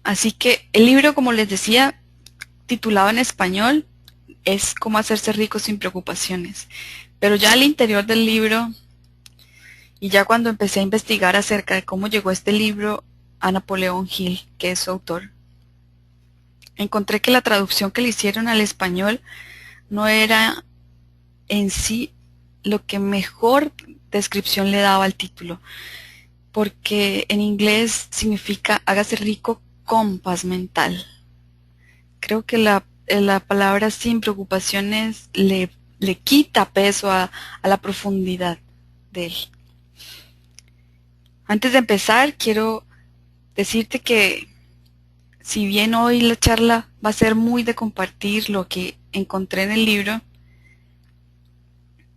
Así que el libro, como les decía, titulado en español, es Cómo hacerse rico sin preocupaciones. Pero ya al interior del libro, y ya cuando empecé a investigar acerca de cómo llegó este libro a Napoleón Hill, que es su autor, encontré que la traducción que le hicieron al español no era en sí lo que mejor descripción le daba al título, porque en inglés significa hágase rico con paz mental. Creo que la palabra sin preocupaciones le quita peso a la profundidad de él. Antes de empezar, quiero decirte que si bien hoy la charla va a ser muy de compartir lo que encontré en el libro,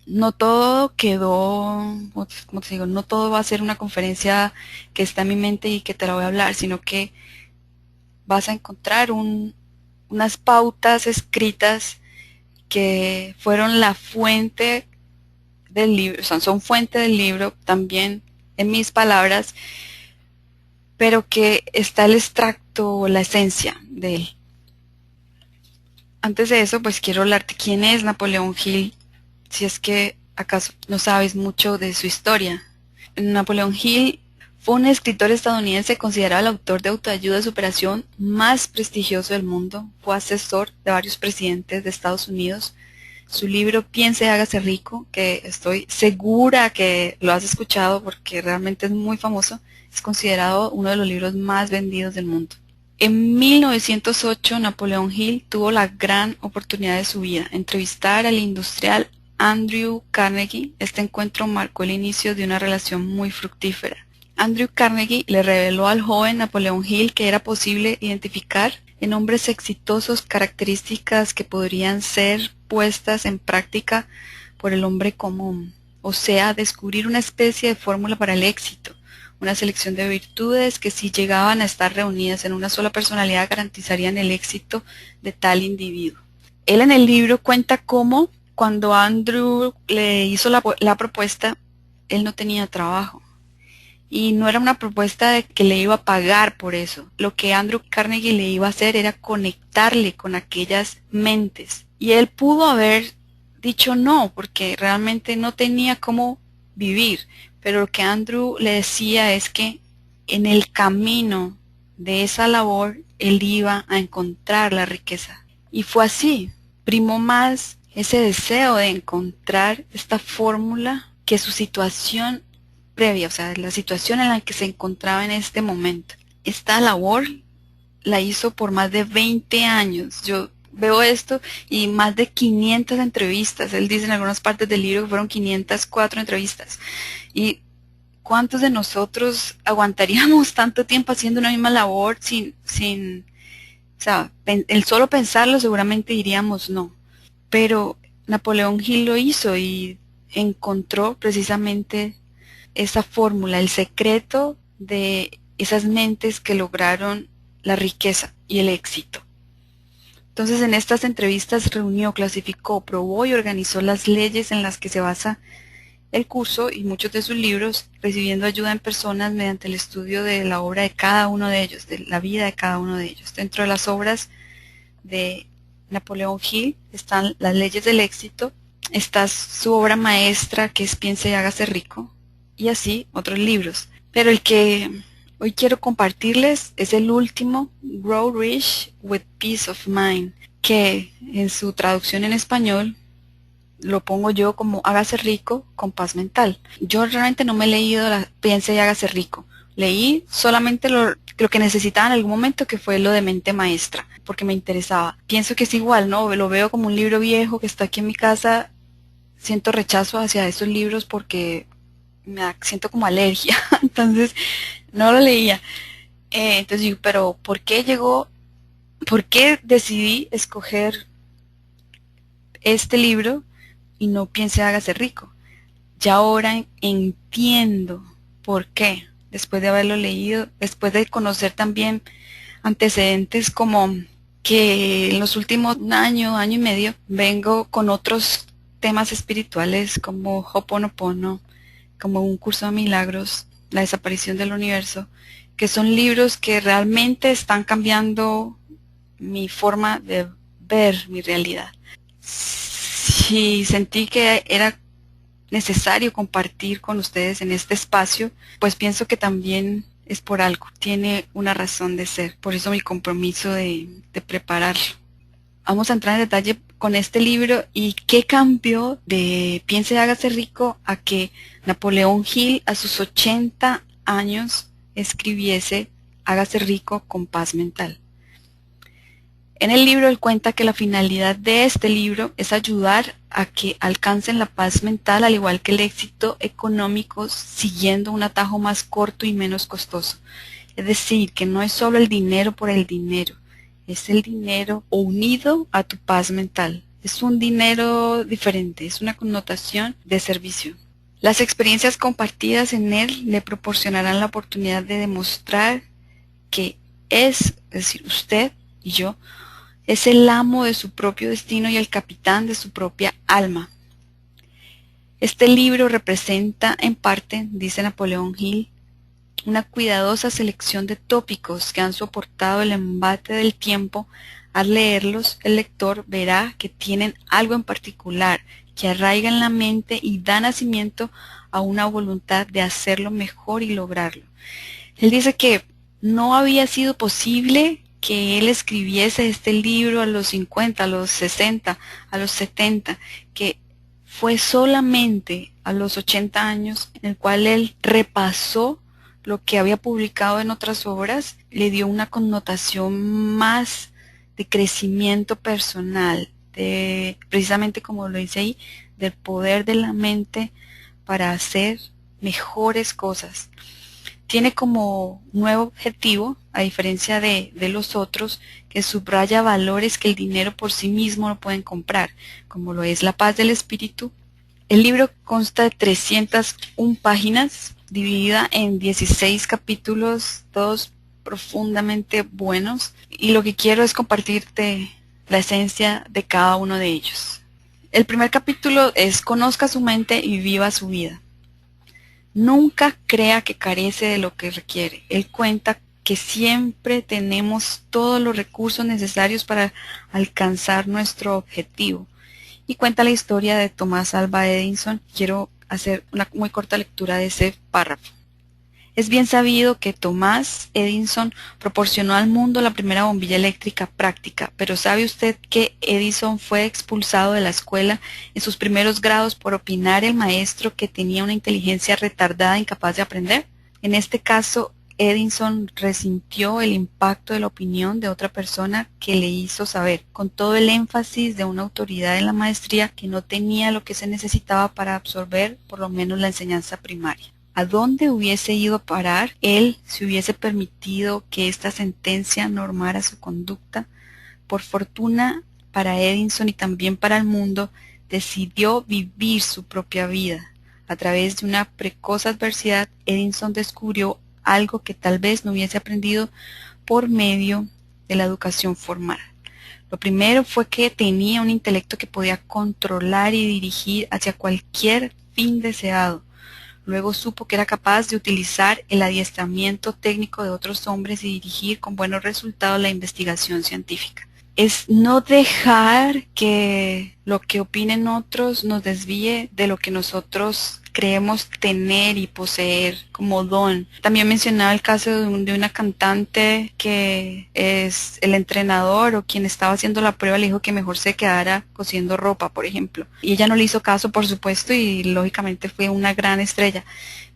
no todo quedó, como te digo, no todo va a ser una conferencia que está en mi mente y que te la voy a hablar, sino que vas a encontrar unas pautas escritas que fueron la fuente del libro, o sea, son fuente del libro también en mis palabras, pero que está el extracto o la esencia de él. Antes de eso, pues quiero hablarte quién es Napoleón Hill, si es que acaso no sabes mucho de su historia. Napoleón Hill fue un escritor estadounidense considerado el autor de autoayuda de superación más prestigioso del mundo. Fue asesor de varios presidentes de Estados Unidos. Su libro Piense y hágase rico, que estoy segura que lo has escuchado porque realmente es muy famoso, es considerado uno de los libros más vendidos del mundo. En 1908, Napoleón Hill tuvo la gran oportunidad de su vida, entrevistar al industrial Andrew Carnegie. Este encuentro marcó el inicio de una relación muy fructífera. Andrew Carnegie le reveló al joven Napoleón Hill que era posible identificar en hombres exitosos características que podrían ser puestas en práctica por el hombre común, o sea, descubrir una especie de fórmula para el éxito, una selección de virtudes que si llegaban a estar reunidas en una sola personalidad garantizarían el éxito de tal individuo. Él en el libro cuenta cómo cuando Andrew le hizo la propuesta, él no tenía trabajo. Y no era una propuesta de que le iba a pagar por eso. Lo que Andrew Carnegie le iba a hacer era conectarle con aquellas mentes. Y él pudo haber dicho no, porque realmente no tenía cómo vivir. Pero lo que Andrew le decía es que en el camino de esa labor, él iba a encontrar la riqueza. Y fue así. Primó más ese deseo de encontrar esta fórmula que su situación previa, o sea, la situación en la que se encontraba en este momento. Esta labor la hizo por más de 20 años. Yo veo esto y más de 500 entrevistas. Él dice en algunas partes del libro que fueron 504 entrevistas. ¿Y cuántos de nosotros aguantaríamos tanto tiempo haciendo una misma labor o sea, el solo pensarlo seguramente diríamos no. Pero Napoleón Hill lo hizo y encontró precisamente esa fórmula, el secreto de esas mentes que lograron la riqueza y el éxito. Entonces en estas entrevistas reunió, clasificó, probó y organizó las leyes en las que se basa el curso y muchos de sus libros, recibiendo ayuda en personas mediante el estudio de la obra de cada uno de ellos, de la vida de cada uno de ellos. Dentro de las obras de Napoleón Hill están las leyes del éxito, está su obra maestra que es Piense y hágase rico, y así otros libros. Pero el que hoy quiero compartirles es el último, Grow Rich with Peace of Mind, que en su traducción en español lo pongo yo como hágase rico con paz mental. Yo realmente no me he leído la Piense y hágase rico. Leí solamente lo que necesitaba en algún momento, que fue lo de mente maestra, porque me interesaba. Pienso que es igual, ¿no? Lo veo como un libro viejo que está aquí en mi casa. Siento rechazo hacia esos libros porque siento como alergia, entonces no lo leía. Entonces digo, pero por qué decidí escoger este libro y no Piense hágase rico? Ya ahora entiendo por qué, después de haberlo leído, después de conocer también antecedentes como que en los últimos año y medio, vengo con otros temas espirituales como Ho'oponopono, como un curso de milagros, la desaparición del universo, que son libros que realmente están cambiando mi forma de ver mi realidad. Si sentí que era necesario compartir con ustedes en este espacio, pues pienso que también es por algo, tiene una razón de ser, por eso mi compromiso de prepararlo. Vamos a entrar en detalle con este libro y qué cambió de Piense y hágase rico a que Napoleón Hill a sus 80 años escribiese Hágase rico con paz mental. En el libro él cuenta que la finalidad de este libro es ayudar a que alcancen la paz mental al igual que el éxito económico siguiendo un atajo más corto y menos costoso. Es decir, que no es solo el dinero por el dinero, es el dinero unido a tu paz mental. Es un dinero diferente, es una connotación de servicio. Las experiencias compartidas en él le proporcionarán la oportunidad de demostrar que es decir, usted y yo, es el amo de su propio destino y el capitán de su propia alma. Este libro representa en parte, dice Napoleón Hill, una cuidadosa selección de tópicos que han soportado el embate del tiempo. Al leerlos, el lector verá que tienen algo en particular que arraiga en la mente y da nacimiento a una voluntad de hacerlo mejor y lograrlo. Él dice que no había sido posible que él escribiese este libro a los 50, a los 60, a los 70, que fue solamente a los 80 años en el cual él repasó lo que había publicado en otras obras, le dio una connotación más de crecimiento personal, de precisamente como lo dice ahí, del poder de la mente para hacer mejores cosas. Tiene como nuevo objetivo, a diferencia de los otros, que subraya valores que el dinero por sí mismo no pueden comprar, como lo es la paz del espíritu. El libro consta de 301 páginas, dividida en 16 capítulos, todos profundamente buenos, y lo que quiero es compartirte la esencia de cada uno de ellos. El primer capítulo es Conozca su mente y viva su vida. Nunca crea que carece de lo que requiere. Él cuenta que siempre tenemos todos los recursos necesarios para alcanzar nuestro objetivo. Y cuenta la historia de Thomas Alva Edison. Quiero hacer una muy corta lectura de ese párrafo. Es bien sabido que Thomas Edison proporcionó al mundo la primera bombilla eléctrica práctica, pero ¿sabe usted que Edison fue expulsado de la escuela en sus primeros grados por opinar el maestro que tenía una inteligencia retardada e incapaz de aprender? En este caso, Edison resintió el impacto de la opinión de otra persona que le hizo saber, con todo el énfasis de una autoridad en la maestría, que no tenía lo que se necesitaba para absorber por lo menos la enseñanza primaria. ¿A dónde hubiese ido a parar él si hubiese permitido que esta sentencia normara su conducta? Por fortuna para Edison y también para el mundo, decidió vivir su propia vida. A través de una precoz adversidad, Edison descubrió algo que tal vez no hubiese aprendido por medio de la educación formal. Lo primero fue que tenía un intelecto que podía controlar y dirigir hacia cualquier fin deseado. Luego supo que era capaz de utilizar el adiestramiento técnico de otros hombres y dirigir con buenos resultados la investigación científica. Es no dejar que lo que opinen otros nos desvíe de lo que nosotros creemos tener y poseer como don. También mencionaba el caso de una cantante que es el entrenador o quien estaba haciendo la prueba le dijo que mejor se quedara cosiendo ropa, por ejemplo. Y ella no le hizo caso, por supuesto, y lógicamente fue una gran estrella.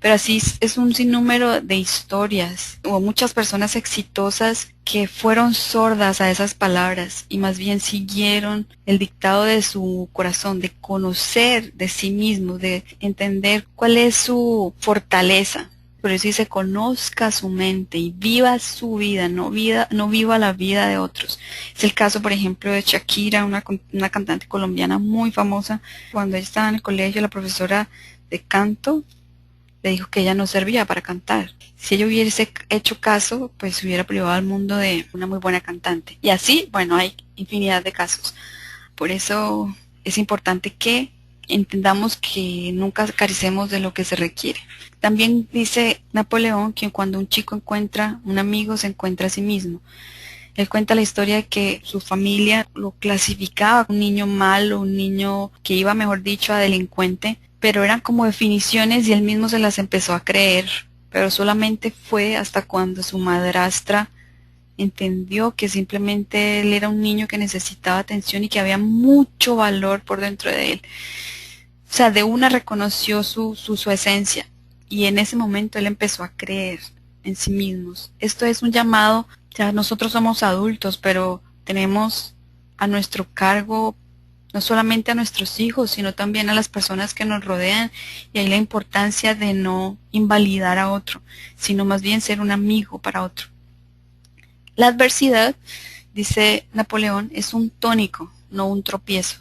Pero así es un sinnúmero de historias. Hubo muchas personas exitosas que fueron sordas a esas palabras y más bien siguieron el dictado de su corazón, de conocer de sí mismo, de entender cuál es su fortaleza. Por eso dice, conozca su mente y viva su vida, no viva la vida de otros. Es el caso, por ejemplo, de Shakira, una cantante colombiana muy famosa. Cuando ella estaba en el colegio, la profesora de canto le dijo que ella no servía para cantar. Si ella hubiese hecho caso, pues se hubiera privado al mundo de una muy buena cantante. Y así, bueno, hay infinidad de casos. Por eso es importante que entendamos que nunca carecemos de lo que se requiere. También dice Napoleón que cuando un chico encuentra un amigo, se encuentra a sí mismo. Él cuenta la historia de que su familia lo clasificaba como un niño malo, un niño que iba, mejor dicho, a delincuente, pero eran como definiciones y él mismo se las empezó a creer, pero solamente fue hasta cuando su madrastra entendió que simplemente él era un niño que necesitaba atención y que había mucho valor por dentro de él. O sea, de una reconoció su esencia y en ese momento él empezó a creer en sí mismos. Esto es un llamado, ya nosotros somos adultos, pero tenemos a nuestro cargo no solamente a nuestros hijos, sino también a las personas que nos rodean, y ahí la importancia de no invalidar a otro, sino más bien ser un amigo para otro. La adversidad, dice Napoleón, es un tónico, no un tropiezo.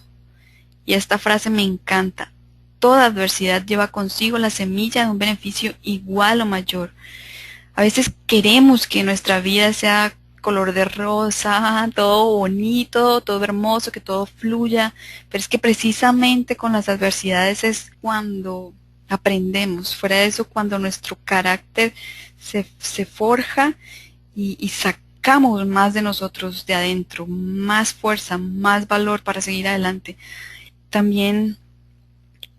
Y esta frase me encanta. Toda adversidad lleva consigo la semilla de un beneficio igual o mayor. A veces queremos que nuestra vida sea color de rosa, todo bonito, todo hermoso, que todo fluya, pero es que precisamente con las adversidades es cuando aprendemos. Fuera de eso, cuando nuestro carácter se forja y sacamos más de nosotros de adentro, más fuerza, más valor para seguir adelante. También,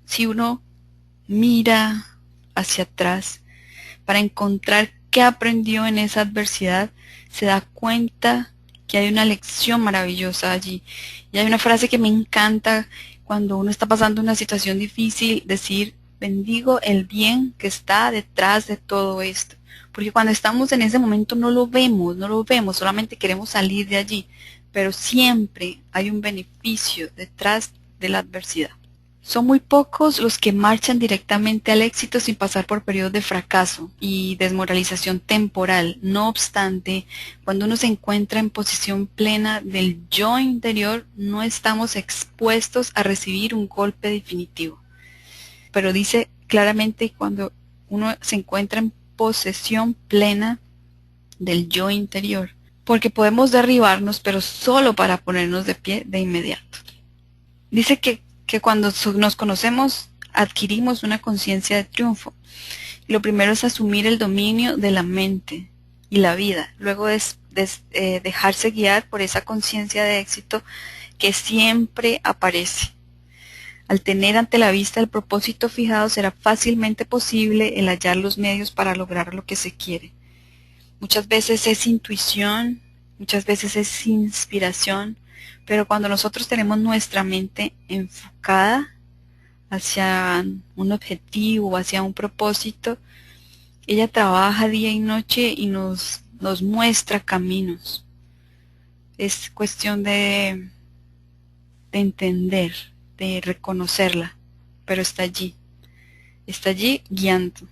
si uno mira hacia atrás para encontrar qué aprendió en esa adversidad, se da cuenta que hay una lección maravillosa allí. Y hay una frase que me encanta cuando uno está pasando una situación difícil, decir: bendigo el bien que está detrás de todo esto. Porque cuando estamos en ese momento no lo vemos, solamente queremos salir de allí. Pero siempre hay un beneficio detrás de la adversidad. Son muy pocos los que marchan directamente al éxito sin pasar por periodos de fracaso y desmoralización temporal. No obstante, cuando uno se encuentra en posición plena del yo interior, no estamos expuestos a recibir un golpe definitivo. Pero dice claramente cuando uno se encuentra en posesión plena del yo interior, porque podemos derribarnos, pero solo para ponernos de pie de inmediato. Dice que cuando nos conocemos adquirimos una conciencia de triunfo. Lo primero es asumir el dominio de la mente y la vida. Luego es dejarse guiar por esa conciencia de éxito que siempre aparece. Al tener ante la vista el propósito fijado, será fácilmente posible el hallar los medios para lograr lo que se quiere. Muchas veces es intuición, muchas veces es inspiración, pero cuando nosotros tenemos nuestra mente enfocada hacia un objetivo, hacia un propósito, ella trabaja día y noche y nos muestra caminos. Es cuestión de entender, de reconocerla, pero está allí guiando.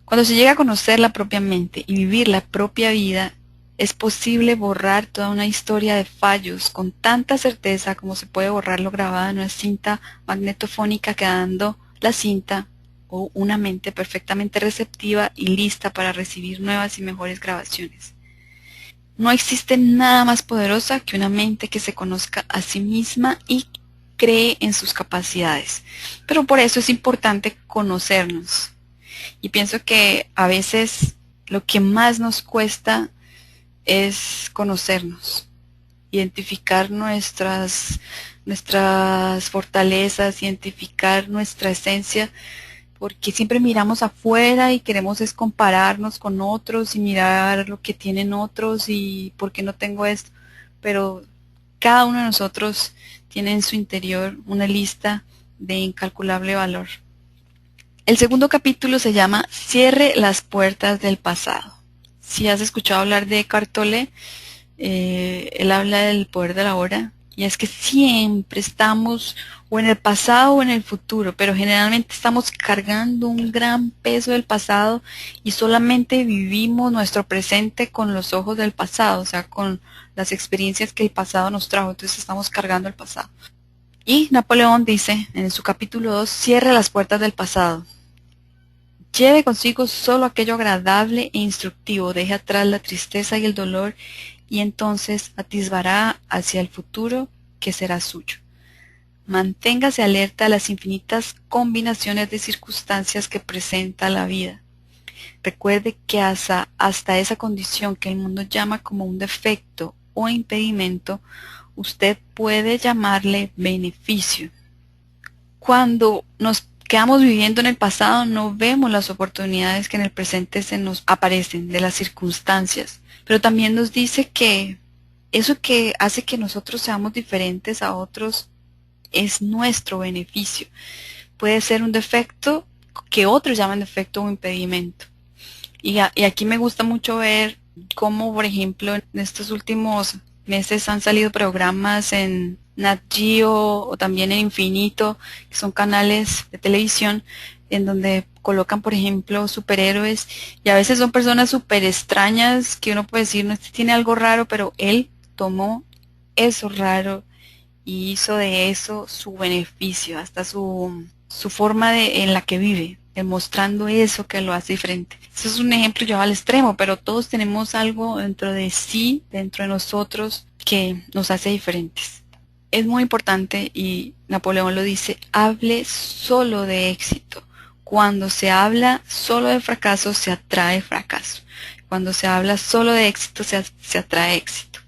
Cuando se llega a conocer la propia mente y vivir la propia vida, es posible borrar toda una historia de fallos con tanta certeza como se puede borrar lo grabado en una cinta magnetofónica, quedando la cinta o una mente perfectamente receptiva y lista para recibir nuevas y mejores grabaciones. No existe nada más poderosa que una mente que se conozca a sí misma y cree en sus capacidades. Pero por eso es importante conocernos. Y pienso que a veces lo que más nos cuesta es conocernos, identificar nuestras fortalezas, identificar nuestra esencia, porque siempre miramos afuera y queremos es compararnos con otros y mirar lo que tienen otros y por qué no tengo esto. Pero cada uno de nosotros tiene en su interior una lista de incalculable valor. El segundo capítulo se llama Cierre las puertas del pasado. Si has escuchado hablar de Eckhart Tolle, él habla del poder de la hora, y es que siempre estamos o en el pasado o en el futuro, pero generalmente estamos cargando un gran peso del pasado y solamente vivimos nuestro presente con los ojos del pasado, o sea, con las experiencias que el pasado nos trajo, entonces estamos cargando el pasado. Y Napoleón dice en su capítulo 2, cierre las puertas del pasado. Lleve consigo solo aquello agradable e instructivo, deje atrás la tristeza y el dolor, y entonces atisbará hacia el futuro que será suyo. Manténgase alerta a las infinitas combinaciones de circunstancias que presenta la vida. Recuerde que hasta esa condición que el mundo llama como un defecto o impedimento, usted puede llamarle beneficio. Cuando nos quedamos viviendo en el pasado, no vemos las oportunidades que en el presente se nos aparecen de las circunstancias. Pero también nos dice que eso que hace que nosotros seamos diferentes a otros es nuestro beneficio. Puede ser un defecto que otros llaman defecto o impedimento. Y aquí me gusta mucho ver cómo, por ejemplo, en estos últimos meses han salido programas en Nat Geo o también en Infinito, que son canales de televisión, en donde colocan, por ejemplo, superhéroes, y a veces son personas súper extrañas que uno puede decir, no, este tiene algo raro, pero él tomó eso raro y hizo de eso su beneficio, hasta su forma en la que vive, demostrando eso que lo hace diferente. Eso es un ejemplo llevado al extremo, pero todos tenemos algo dentro de sí, dentro de nosotros, que nos hace diferentes. Es muy importante, y Napoleón lo dice, hable solo de éxito. Cuando se habla solo de fracaso, se atrae fracaso. Cuando se habla solo de éxito, se atrae éxito.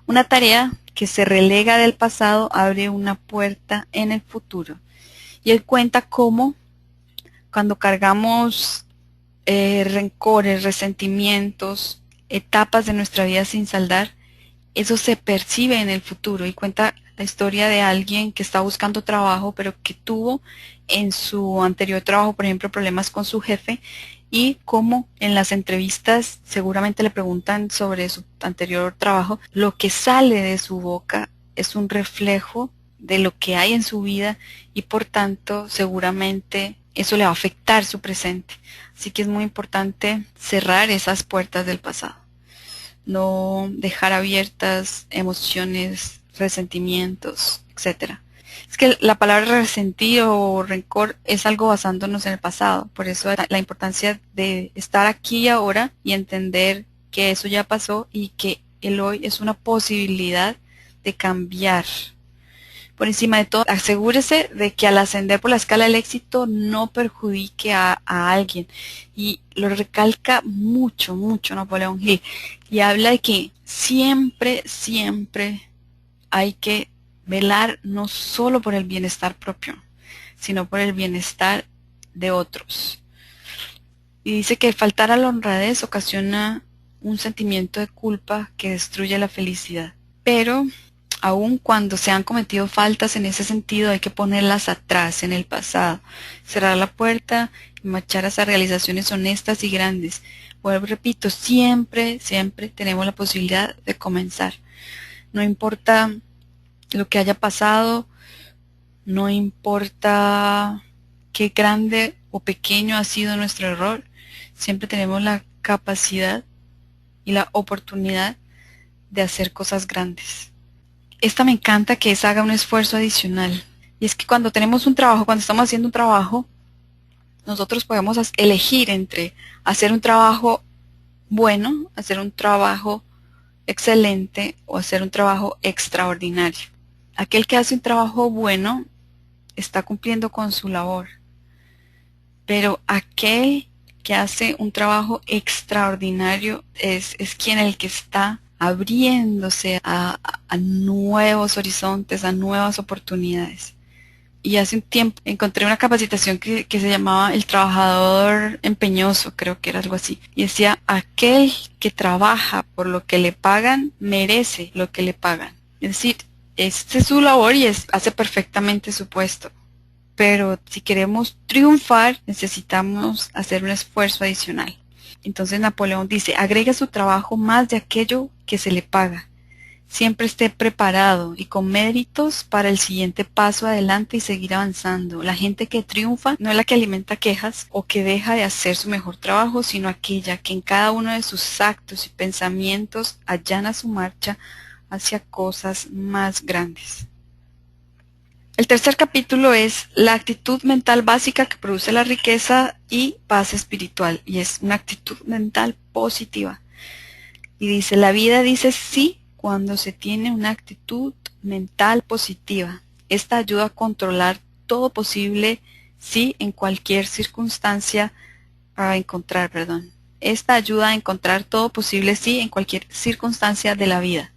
Una tarea que se relega del pasado abre una puerta en el futuro. Y él cuenta cómo cuando cargamos rencores, resentimientos, etapas de nuestra vida sin saldar, eso se percibe en el futuro. Y cuenta la historia de alguien que está buscando trabajo, pero que tuvo en su anterior trabajo, por ejemplo, problemas con su jefe, y cómo en las entrevistas seguramente le preguntan sobre su anterior trabajo, lo que sale de su boca es un reflejo de lo que hay en su vida, y por tanto seguramente eso le va a afectar su presente. Así que es muy importante cerrar esas puertas del pasado, no dejar abiertas emociones, resentimientos, etcétera. Es que la palabra resentir o rencor es algo basándonos en el pasado. Por eso la importancia de estar aquí y ahora y entender que eso ya pasó y que el hoy es una posibilidad de cambiar. Por encima de todo, asegúrese de que al ascender por la escala del éxito no perjudique a alguien. Y lo recalca mucho, mucho Napoleón Hill. Y habla de que siempre, siempre hay que velar no solo por el bienestar propio, sino por el bienestar de otros. Y dice que faltar a la honradez ocasiona un sentimiento de culpa que destruye la felicidad. Pero aun cuando se han cometido faltas en ese sentido, hay que ponerlas atrás, en el pasado, cerrar la puerta y marchar hacia realizaciones honestas y grandes. Vuelvo y repito, siempre, siempre tenemos la posibilidad de comenzar. No importa lo que haya pasado, no importa qué grande o pequeño ha sido nuestro error, siempre tenemos la capacidad y la oportunidad de hacer cosas grandes. Esta me encanta, que es haga un esfuerzo adicional. Y es que cuando tenemos un trabajo, cuando estamos haciendo un trabajo, nosotros podemos elegir entre hacer un trabajo bueno, hacer un trabajo excelente o hacer un trabajo extraordinario. Aquel que hace un trabajo bueno está cumpliendo con su labor, pero aquel que hace un trabajo extraordinario es quien el que está abriéndose a nuevos horizontes, a nuevas oportunidades. Y hace un tiempo encontré una capacitación que se llamaba El trabajador empeñoso, creo que era algo así. Y decía, aquel que trabaja por lo que le pagan, merece lo que le pagan. Es decir, esta es su labor y hace perfectamente su puesto. Pero si queremos triunfar, necesitamos hacer un esfuerzo adicional. Entonces Napoleón dice, agregue a su trabajo más de aquello que se le paga. Siempre esté preparado y con méritos para el siguiente paso adelante y seguir avanzando. La gente que triunfa no es la que alimenta quejas o que deja de hacer su mejor trabajo, sino aquella que en cada uno de sus actos y pensamientos allana su marcha hacia cosas más grandes. El tercer capítulo es la actitud mental básica que produce la riqueza y paz espiritual, y es una actitud mental positiva. Y dice, la vida dice sí cuando se tiene una actitud mental positiva. Esta ayuda a controlar todo posible sí en cualquier circunstancia, a encontrar, perdón. Esta ayuda a encontrar todo posible sí en cualquier circunstancia de la vida.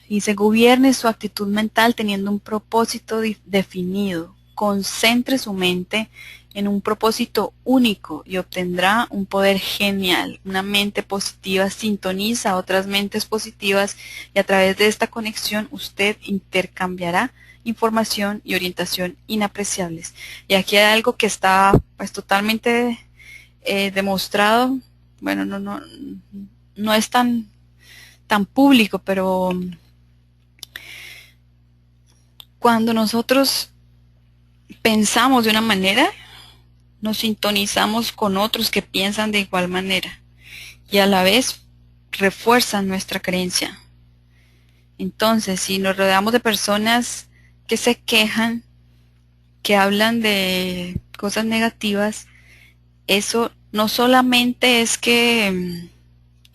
Y se gobierne su actitud mental teniendo un propósito definido. Concentre su mente en un propósito único y obtendrá un poder genial. Una mente positiva sintoniza otras mentes positivas y a través de esta conexión usted intercambiará información y orientación inapreciables. Y aquí hay algo que está pues totalmente demostrado. Bueno, no es tan público, pero cuando nosotros pensamos de una manera, nos sintonizamos con otros que piensan de igual manera y a la vez refuerzan nuestra creencia. Entonces, si nos rodeamos de personas que se quejan, que hablan de cosas negativas, eso no solamente es que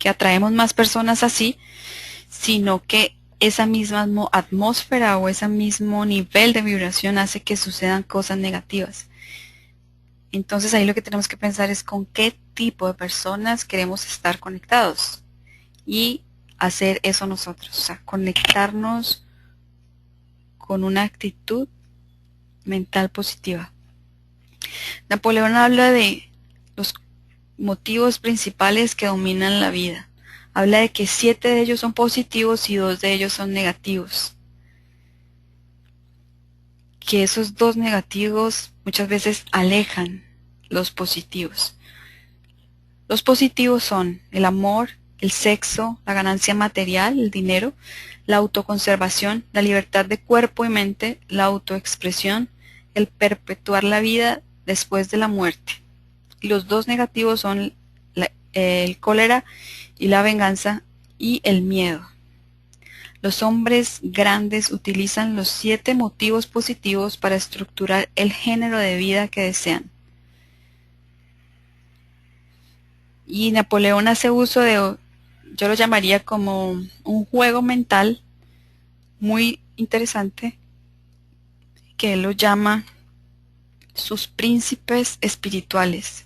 atraemos más personas así, sino que esa misma atmósfera o ese mismo nivel de vibración hace que sucedan cosas negativas. Entonces ahí lo que tenemos que pensar es con qué tipo de personas queremos estar conectados y hacer eso nosotros, o sea, conectarnos con una actitud mental positiva. Napoleón habla de los motivos principales que dominan la vida. Habla de que 7 de ellos son positivos y 2 de ellos son negativos. Que esos 2 negativos muchas veces alejan los positivos. Los positivos son el amor, el sexo, la ganancia material, el dinero, la autoconservación, la libertad de cuerpo y mente, la autoexpresión, el perpetuar la vida después de la muerte. Y los 2 negativos son el cólera y la venganza y el miedo. Los hombres grandes utilizan los 7 motivos positivos para estructurar el género de vida que desean. Y Napoleón hace uso de, yo lo llamaría como un juego mental muy interesante, que él lo llama sus príncipes espirituales.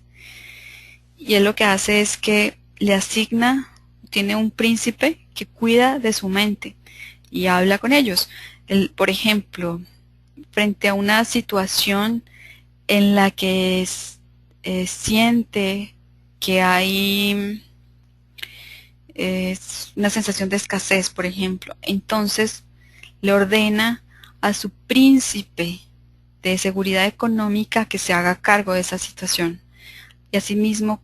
Y él lo que hace es que le asigna, tiene un príncipe que cuida de su mente y habla con ellos. Él, por ejemplo, frente a una situación en la que siente que hay una sensación de escasez, por ejemplo, entonces le ordena a su príncipe de seguridad económica que se haga cargo de esa situación. Y asimismo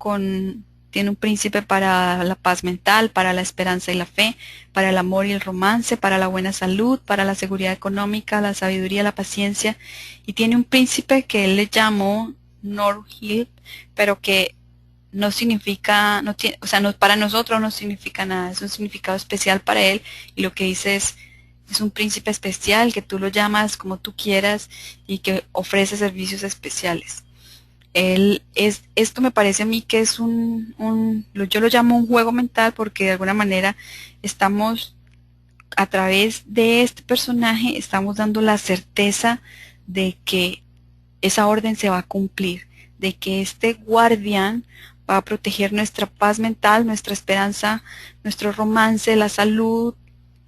tiene un príncipe para la paz mental, para la esperanza y la fe, para el amor y el romance, para la buena salud, para la seguridad económica, la sabiduría, la paciencia. Y tiene un príncipe que él le llamó Norhill, pero que no significa, no tiene, o sea, no, para nosotros no significa nada, es un significado especial para él, y lo que dice es un príncipe especial que tú lo llamas como tú quieras y que ofrece servicios especiales. Esto me parece a mí que es yo lo llamo un juego mental porque de alguna manera estamos, a través de este personaje, estamos dando la certeza de que esa orden se va a cumplir, de que este guardián va a proteger nuestra paz mental, nuestra esperanza, nuestro romance, la salud,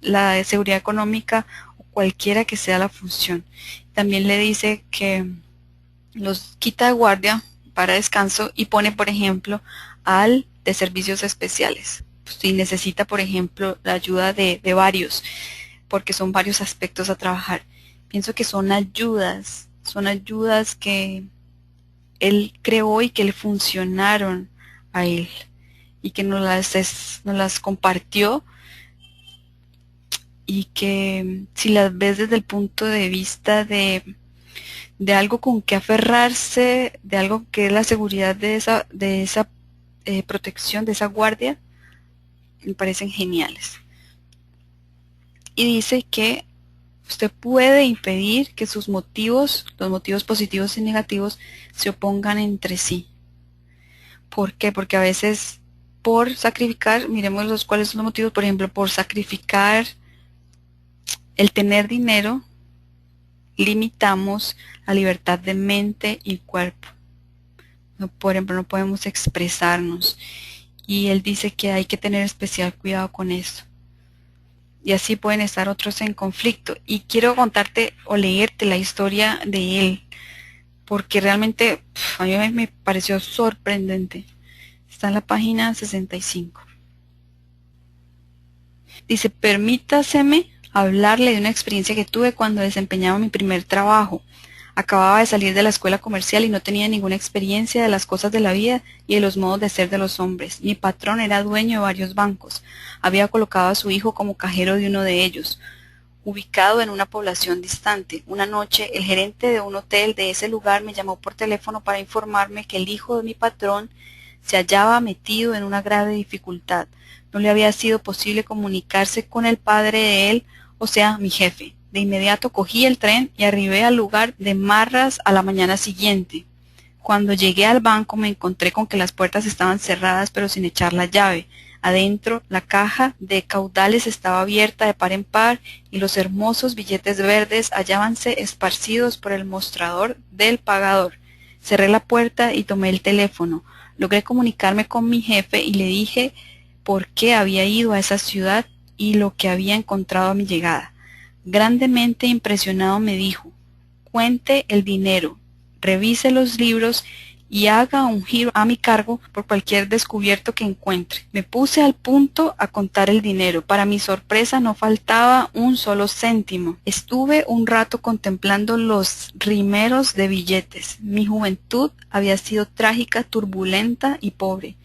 la seguridad económica o cualquiera que sea la función. También le dice que los quita de guardia para descanso y pone, por ejemplo, al de servicios especiales. Si necesita, por ejemplo, la ayuda de varios, porque son varios aspectos a trabajar. Pienso que son ayudas que él creó y que le funcionaron a él y que nos las compartió, y que si las ves desde el punto de vista de algo con que aferrarse, de algo que es la seguridad de esa protección, de esa guardia, me parecen geniales. Y dice que usted puede impedir que sus motivos, los motivos positivos y negativos, se opongan entre sí. ¿Por qué? Porque a veces por sacrificar, miremos cuáles son los motivos, por ejemplo, por sacrificar el tener dinero, limitamos la libertad de mente y cuerpo. No, por ejemplo, no podemos expresarnos. Y él dice que hay que tener especial cuidado con esto. Y así pueden estar otros en conflicto. Y quiero contarte o leerte la historia de él, porque realmente a mí me pareció sorprendente. Está en la página 65. Dice, permítaseme hablarle de una experiencia que tuve cuando desempeñaba mi primer trabajo. Acababa de salir de la escuela comercial y no tenía ninguna experiencia de las cosas de la vida y de los modos de ser de los hombres. Mi patrón era dueño de varios bancos. Había colocado a su hijo como cajero de uno de ellos, ubicado en una población distante. Una noche, el gerente de un hotel de ese lugar me llamó por teléfono para informarme que el hijo de mi patrón se hallaba metido en una grave dificultad. No le había sido posible comunicarse con el padre de él, o sea, mi jefe. De inmediato cogí el tren y arribé al lugar de Marras a la mañana siguiente. Cuando llegué al banco me encontré con que las puertas estaban cerradas pero sin echar la llave. Adentro, la caja de caudales estaba abierta de par en par y los hermosos billetes verdes hallábanse esparcidos por el mostrador del pagador. Cerré la puerta y tomé el teléfono. Logré comunicarme con mi jefe y le dije por qué había ido a esa ciudad y lo que había encontrado a mi llegada. Grandemente impresionado me dijo, cuente el dinero, revise los libros y haga un giro a mi cargo por cualquier descubierto que encuentre. Me puse al punto a contar el dinero. Para mi sorpresa no faltaba un solo céntimo. Estuve un rato contemplando los rimeros de billetes. Mi juventud había sido trágica, turbulenta y pobre.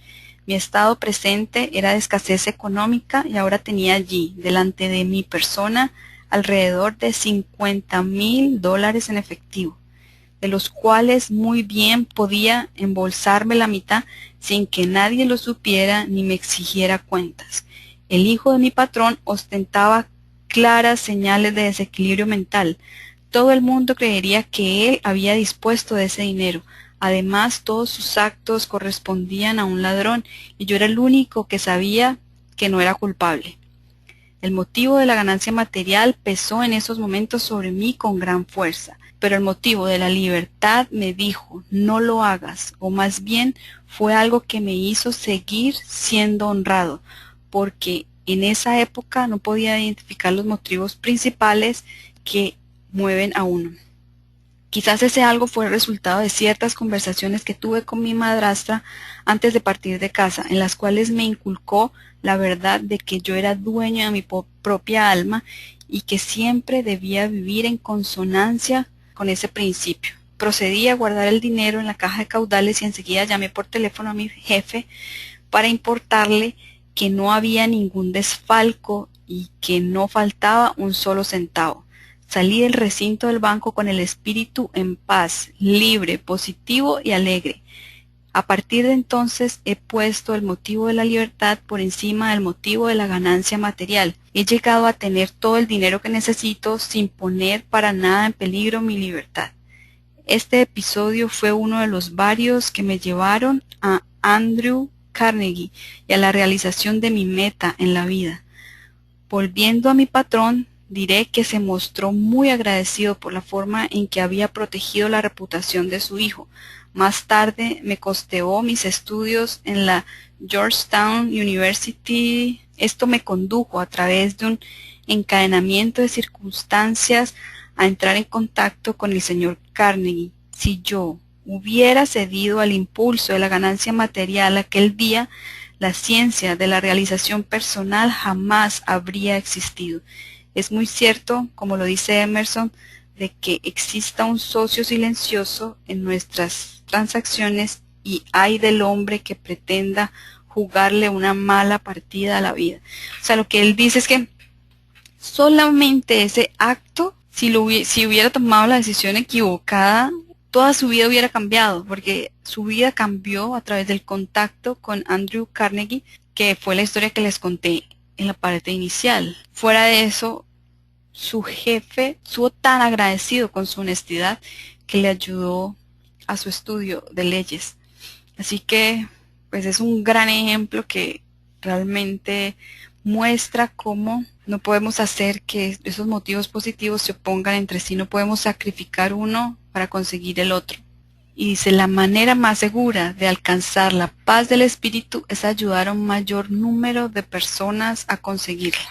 Mi estado presente era de escasez económica y ahora tenía allí, delante de mi persona, alrededor de $50,000 en efectivo, de los cuales muy bien podía embolsarme la mitad sin que nadie lo supiera ni me exigiera cuentas. El hijo de mi patrón ostentaba claras señales de desequilibrio mental. Todo el mundo creería que él había dispuesto de ese dinero. Además, todos sus actos correspondían a un ladrón y yo era el único que sabía que no era culpable. El motivo de la ganancia material pesó en esos momentos sobre mí con gran fuerza, pero el motivo de la libertad me dijo, no lo hagas, o más bien fue algo que me hizo seguir siendo honrado, porque en esa época no podía identificar los motivos principales que mueven a uno. Quizás ese algo fue el resultado de ciertas conversaciones que tuve con mi madrastra antes de partir de casa, en las cuales me inculcó la verdad de que yo era dueño de mi propia alma y que siempre debía vivir en consonancia con ese principio. Procedí a guardar el dinero en la caja de caudales y enseguida llamé por teléfono a mi jefe para importarle que no había ningún desfalco y que no faltaba un solo centavo. Salí del recinto del banco con el espíritu en paz, libre, positivo y alegre. A partir de entonces he puesto el motivo de la libertad por encima del motivo de la ganancia material. He llegado a tener todo el dinero que necesito sin poner para nada en peligro mi libertad. Este episodio fue uno de los varios que me llevaron a Andrew Carnegie y a la realización de mi meta en la vida. Volviendo a mi patrón, diré que se mostró muy agradecido por la forma en que había protegido la reputación de su hijo. Más tarde me costeó mis estudios en la Georgetown University. Esto me condujo a través de un encadenamiento de circunstancias a entrar en contacto con el señor Carnegie. Si yo hubiera cedido al impulso de la ganancia material aquel día, la ciencia de la realización personal jamás habría existido. Es muy cierto, como lo dice Emerson, de que exista un socio silencioso en nuestras transacciones y ay del hombre que pretenda jugarle una mala partida a la vida. O sea, lo que él dice es que solamente ese acto, si hubiera tomado la decisión equivocada, toda su vida hubiera cambiado, porque su vida cambió a través del contacto con Andrew Carnegie, que fue la historia que les conté en la parte inicial. Fuera de eso, su jefe estuvo tan agradecido con su honestidad que le ayudó a su estudio de leyes. Así que, pues es un gran ejemplo que realmente muestra cómo no podemos hacer que esos motivos positivos se opongan entre sí, no podemos sacrificar uno para conseguir el otro. Y dice, la manera más segura de alcanzar la paz del espíritu es ayudar a un mayor número de personas a conseguirla.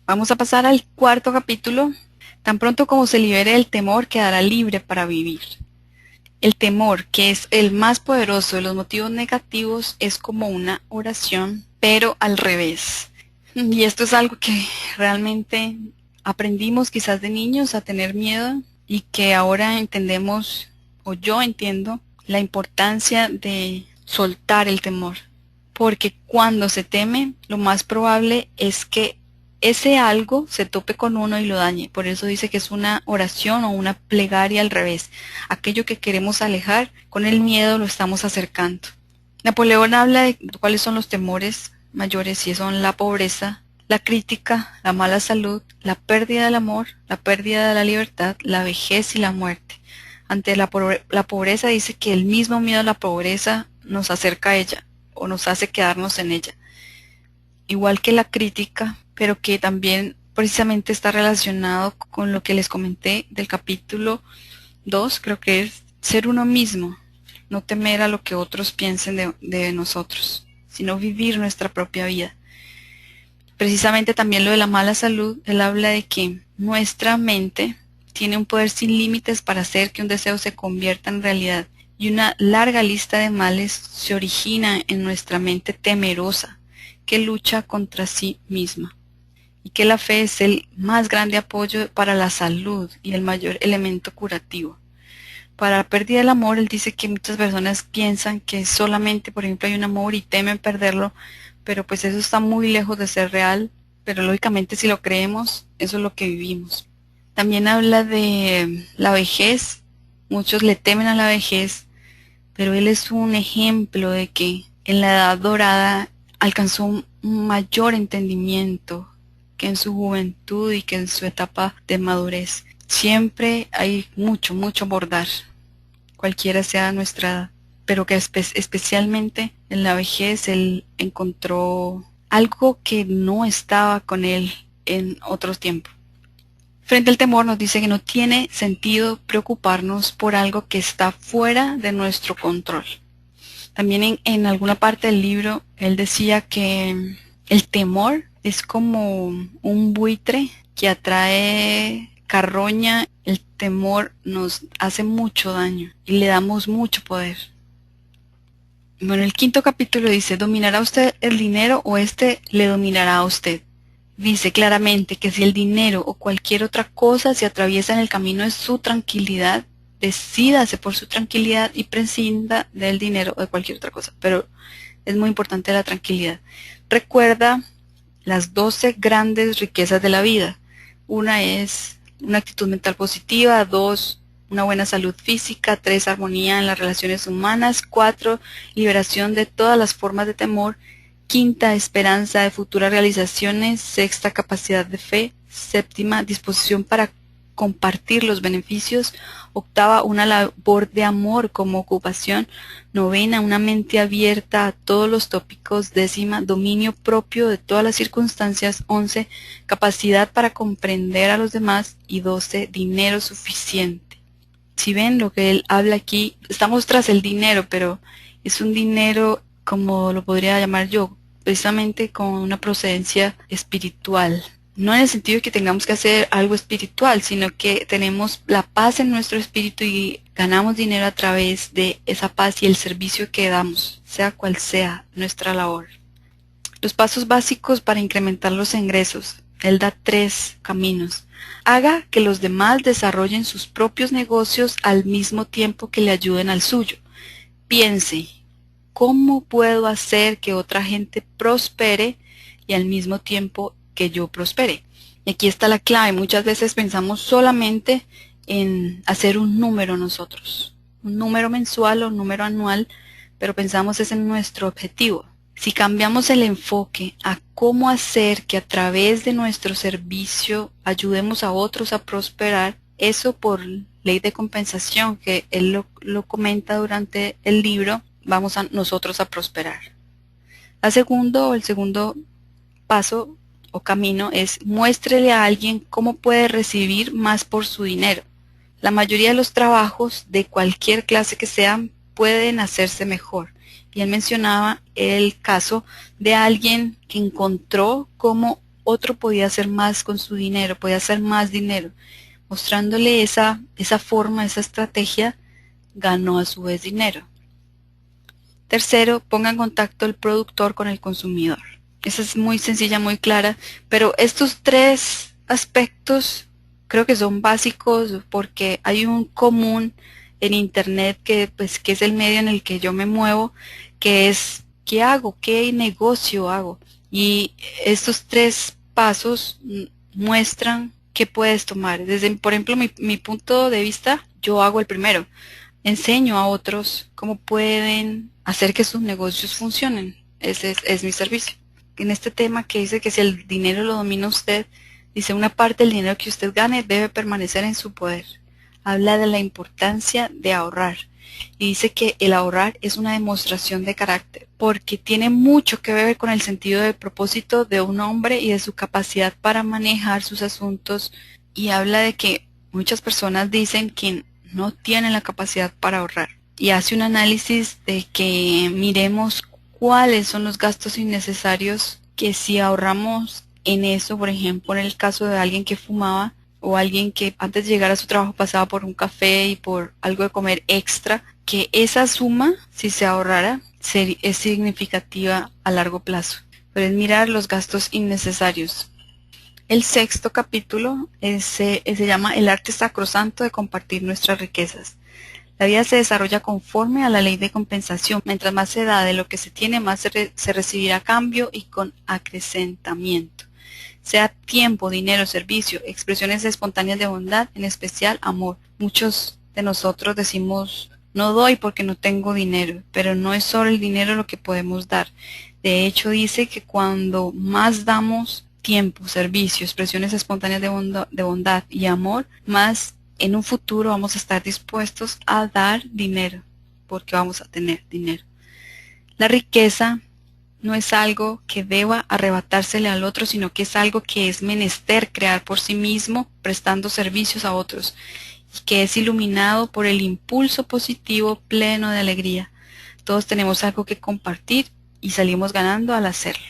Vamos a pasar al cuarto capítulo. Tan pronto como se libere del temor, quedará libre para vivir. El temor, que es el más poderoso de los motivos negativos, es como una oración, pero al revés. Y esto es algo que realmente aprendimos quizás de niños a tener miedo y que ahora entendemos, o yo entiendo, la importancia de soltar el temor. Porque cuando se teme, lo más probable es que ese algo se tope con uno y lo dañe. Por eso dice que es una oración o una plegaria al revés. Aquello que queremos alejar, con el miedo lo estamos acercando. Napoleón habla de cuáles son los temores mayores y son la pobreza, la crítica, la mala salud, la pérdida del amor, la pérdida de la libertad, la vejez y la muerte. Ante la pobreza dice que el mismo miedo a la pobreza nos acerca a ella o nos hace quedarnos en ella. Igual que la crítica, pero que también precisamente está relacionado con lo que les comenté del capítulo 2, creo que es ser uno mismo, no temer a lo que otros piensen de nosotros, sino vivir nuestra propia vida. Precisamente también lo de la mala salud, él habla de que nuestra mente tiene un poder sin límites para hacer que un deseo se convierta en realidad, y una larga lista de males se origina en nuestra mente temerosa, que lucha contra sí misma, y que la fe es el más grande apoyo para la salud y el mayor elemento curativo. Para la pérdida del amor, él dice que muchas personas piensan que solamente, por ejemplo, hay un amor y temen perderlo, pero pues eso está muy lejos de ser real, pero lógicamente si lo creemos, eso es lo que vivimos. También habla de la vejez, muchos le temen a la vejez, pero él es un ejemplo de que en la edad dorada alcanzó un mayor entendimiento que en su juventud y que en su etapa de madurez. Siempre hay mucho, mucho por dar, cualquiera sea nuestra edad, pero que especialmente en la vejez él encontró algo que no estaba con él en otros tiempos. Frente al temor nos dice que no tiene sentido preocuparnos por algo que está fuera de nuestro control. También en alguna parte del libro él decía que el temor es como un buitre que atrae carroña. El temor nos hace mucho daño y le damos mucho poder. Bueno, el quinto capítulo dice, ¿dominará usted el dinero o este le dominará a usted? Dice claramente que si el dinero o cualquier otra cosa se atraviesa en el camino de su tranquilidad, decídase por su tranquilidad y prescinda del dinero o de cualquier otra cosa. Pero es muy importante la tranquilidad. Recuerda las 12 grandes riquezas de la vida. Una es una actitud mental positiva, 2, una buena salud física, 3, armonía en las relaciones humanas, 4, liberación de todas las formas de temor, 5, esperanza de futuras realizaciones, 6, capacidad de fe, 7, disposición para compartir los beneficios, 8, una labor de amor como ocupación, 9, una mente abierta a todos los tópicos, 10, dominio propio de todas las circunstancias, 11, capacidad para comprender a los demás y 12, dinero suficiente. Si ven lo que él habla aquí, estamos tras el dinero, pero es un dinero como lo podría llamar yo, precisamente con una procedencia espiritual. No en el sentido de que tengamos que hacer algo espiritual, sino que tenemos la paz en nuestro espíritu y ganamos dinero a través de esa paz y el servicio que damos, sea cual sea nuestra labor. Los pasos básicos para incrementar los ingresos. Él da 3 caminos. Haga que los demás desarrollen sus propios negocios al mismo tiempo que le ayuden al suyo. Piense, ¿cómo puedo hacer que otra gente prospere y al mismo tiempo que yo prospere? Y aquí está la clave. Muchas veces pensamos solamente en hacer un número nosotros, un número mensual o un número anual, pero pensamos es en nuestro objetivo. Si cambiamos el enfoque a cómo hacer que a través de nuestro servicio ayudemos a otros a prosperar, eso por ley de compensación, que él lo comenta durante el libro, vamos a nosotros a prosperar. El segundo paso o camino es muéstrele a alguien cómo puede recibir más por su dinero. La mayoría de los trabajos, de cualquier clase que sean, pueden hacerse mejor. Y él mencionaba el caso de alguien que encontró cómo otro podía hacer más con su dinero, podía hacer más dinero. Mostrándole esa forma, esa estrategia, ganó a su vez dinero. Tercero, ponga en contacto el productor con el consumidor. Esa es muy sencilla, muy clara, pero estos tres aspectos creo que son básicos porque hay un común en internet que es el medio en el que yo me muevo, que es ¿qué hago? ¿Qué negocio hago? Y estos tres pasos muestran qué puedes tomar. Desde, por ejemplo, mi punto de vista, yo hago el primero. Enseño a otros cómo pueden hacer que sus negocios funcionen. Ese es mi servicio. En este tema que dice que si el dinero lo domina usted, dice una parte del dinero que usted gane debe permanecer en su poder. Habla de la importancia de ahorrar. Y dice que el ahorrar es una demostración de carácter, porque tiene mucho que ver con el sentido del propósito de un hombre y de su capacidad para manejar sus asuntos. Y habla de que muchas personas dicen que no tienen la capacidad para ahorrar. Y hace un análisis de que miremos cuáles son los gastos innecesarios que si ahorramos en eso, por ejemplo, en el caso de alguien que fumaba o alguien que antes de llegar a su trabajo pasaba por un café y por algo de comer extra, que esa suma, si se ahorrara, es significativa a largo plazo. Pero es mirar los gastos innecesarios. El sexto capítulo se llama El arte sacrosanto de compartir nuestras riquezas. La vida se desarrolla conforme a la ley de compensación. Mientras más se da de lo que se tiene, más se recibirá a cambio y con acrecentamiento. Sea tiempo, dinero, servicio, expresiones espontáneas de bondad, en especial amor. Muchos de nosotros decimos, no doy porque no tengo dinero, pero no es solo el dinero lo que podemos dar. De hecho, dice que cuando más damos tiempo, servicio, expresiones espontáneas de bondad y amor, más en un futuro vamos a estar dispuestos a dar dinero, porque vamos a tener dinero. La riqueza no es algo que deba arrebatársele al otro, sino que es algo que es menester crear por sí mismo, prestando servicios a otros, y que es iluminado por el impulso positivo pleno de alegría. Todos tenemos algo que compartir y salimos ganando al hacerlo.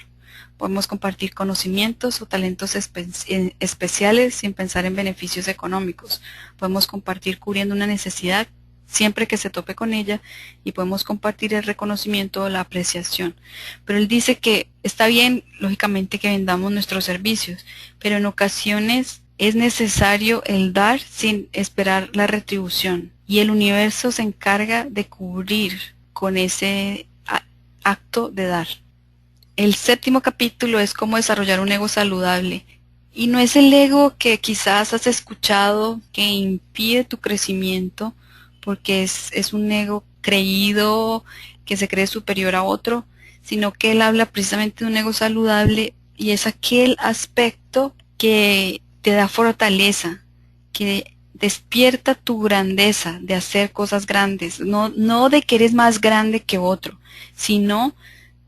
Podemos compartir conocimientos o talentos especiales sin pensar en beneficios económicos. Podemos compartir cubriendo una necesidad siempre que se tope con ella y podemos compartir el reconocimiento o la apreciación. Pero él dice que está bien, lógicamente, que vendamos nuestros servicios, pero en ocasiones es necesario el dar sin esperar la retribución. Y el universo se encarga de cubrir con ese acto de dar. El séptimo capítulo es cómo desarrollar un ego saludable. Y no es el ego que quizás has escuchado que impide tu crecimiento, porque es un ego creído, que se cree superior a otro, sino que él habla precisamente de un ego saludable y es aquel aspecto que te da fortaleza, que despierta tu grandeza de hacer cosas grandes, no de que eres más grande que otro, sino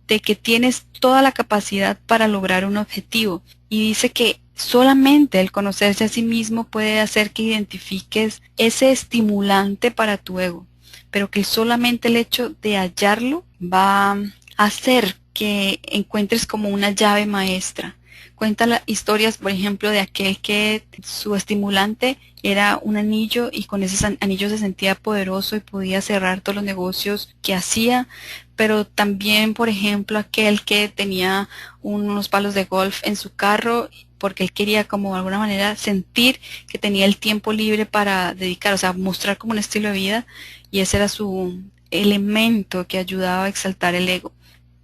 de que tienes toda la capacidad para lograr un objetivo. Y dice que solamente el conocerse a sí mismo puede hacer que identifiques ese estimulante para tu ego, pero que solamente el hecho de hallarlo va a hacer que encuentres como una llave maestra. Cuenta historias, por ejemplo, de aquel que su estimulante era un anillo y con ese anillo se sentía poderoso y podía cerrar todos los negocios que hacía, pero también, por ejemplo, aquel que tenía unos palos de golf en su carro porque él quería como de alguna manera sentir que tenía el tiempo libre para dedicar, o sea, mostrar como un estilo de vida, y ese era su elemento que ayudaba a exaltar el ego.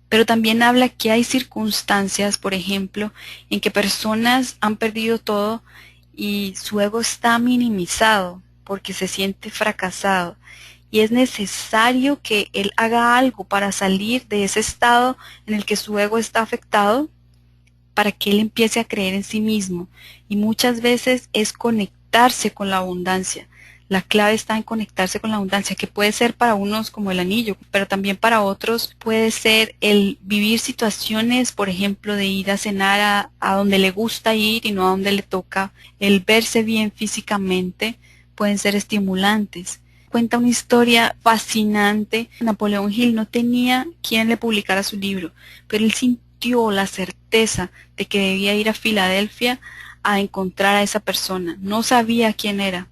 Pero también habla que hay circunstancias, por ejemplo, en que personas han perdido todo y su ego está minimizado porque se siente fracasado. Y es necesario que él haga algo para salir de ese estado en el que su ego está afectado, para que él empiece a creer en sí mismo. Y muchas veces es conectarse con la abundancia. La clave está en conectarse con la abundancia, que puede ser para unos como el anillo, pero también para otros puede ser el vivir situaciones, por ejemplo, de ir a cenar a donde le gusta ir y no a donde le toca, el verse bien físicamente, pueden ser estimulantes. Cuenta una historia fascinante. Napoleón Hill no tenía quien le publicara su libro, pero él sintió la certeza de que debía ir a Filadelfia a encontrar a esa persona. No sabía quién era,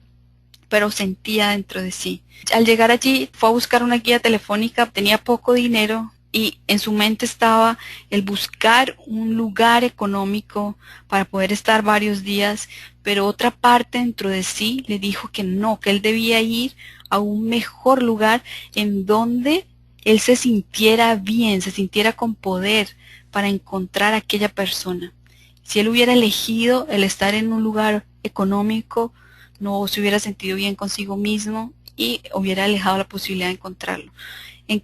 pero sentía dentro de sí. Al llegar allí fue a buscar una guía telefónica, tenía poco dinero y en su mente estaba el buscar un lugar económico para poder estar varios días, pero otra parte dentro de sí le dijo que no, que él debía ir a un mejor lugar en donde él se sintiera bien, se sintiera con poder para encontrar a aquella persona. Si él hubiera elegido el estar en un lugar económico, no se hubiera sentido bien consigo mismo y hubiera alejado la posibilidad de encontrarlo.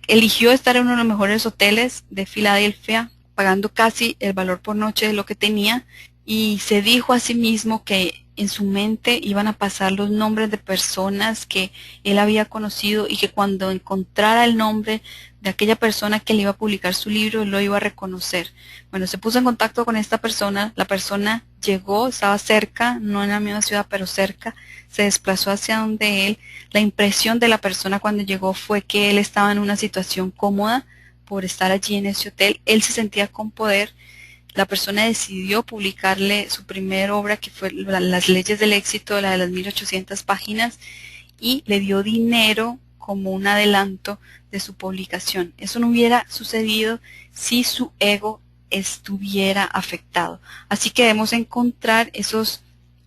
Eligió estar en uno de los mejores hoteles de Filadelfia, pagando casi el valor por noche de lo que tenía, y se dijo a sí mismo que en su mente iban a pasar los nombres de personas que él había conocido y que cuando encontrara el nombre de aquella persona que le iba a publicar su libro, él lo iba a reconocer. Bueno, se puso en contacto con esta persona, la persona llegó, estaba cerca, no en la misma ciudad, pero cerca, se desplazó hacia donde él. La impresión de la persona cuando llegó fue que él estaba en una situación cómoda por estar allí en ese hotel, él se sentía con poder. La persona decidió publicarle su primera obra, que fue Las leyes del éxito, la de las 1800 páginas, y le dio dinero como un adelanto de su publicación. Eso no hubiera sucedido si su ego estuviera afectado. Así que debemos encontrar esos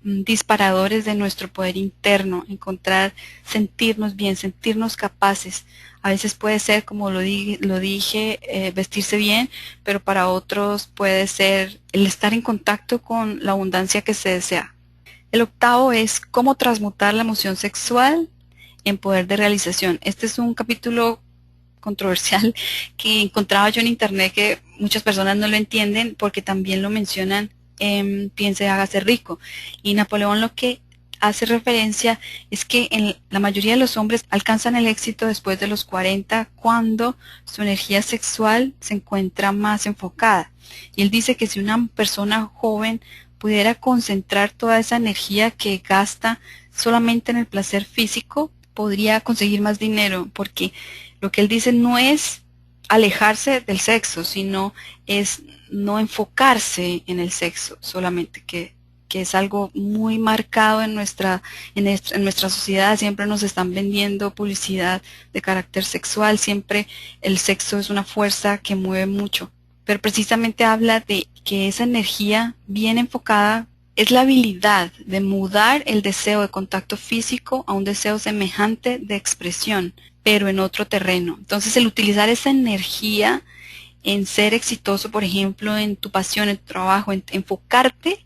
disparadores de nuestro poder interno, encontrar, sentirnos bien, sentirnos capaces. A veces puede ser, como lo dije, vestirse bien, pero para otros puede ser el estar en contacto con la abundancia que se desea. El octavo es cómo transmutar la emoción sexual en poder de realización. Este es un capítulo controversial que encontraba yo en internet, que muchas personas no lo entienden porque también lo mencionan en Piense, hágase rico. Y Napoleón lo que hace referencia es que la mayoría de los hombres alcanzan el éxito después de los 40, cuando su energía sexual se encuentra más enfocada. Y él dice que si una persona joven pudiera concentrar toda esa energía que gasta solamente en el placer físico, podría conseguir más dinero, porque lo que él dice no es alejarse del sexo, sino es no enfocarse en el sexo solamente, que es algo muy marcado en nuestra sociedad. Siempre nos están vendiendo publicidad de carácter sexual, siempre el sexo es una fuerza que mueve mucho, pero precisamente habla de que esa energía bien enfocada es la habilidad de mudar el deseo de contacto físico a un deseo semejante de expresión, pero en otro terreno. Entonces, el utilizar esa energía en ser exitoso, por ejemplo, en tu pasión, en tu trabajo, en enfocarte,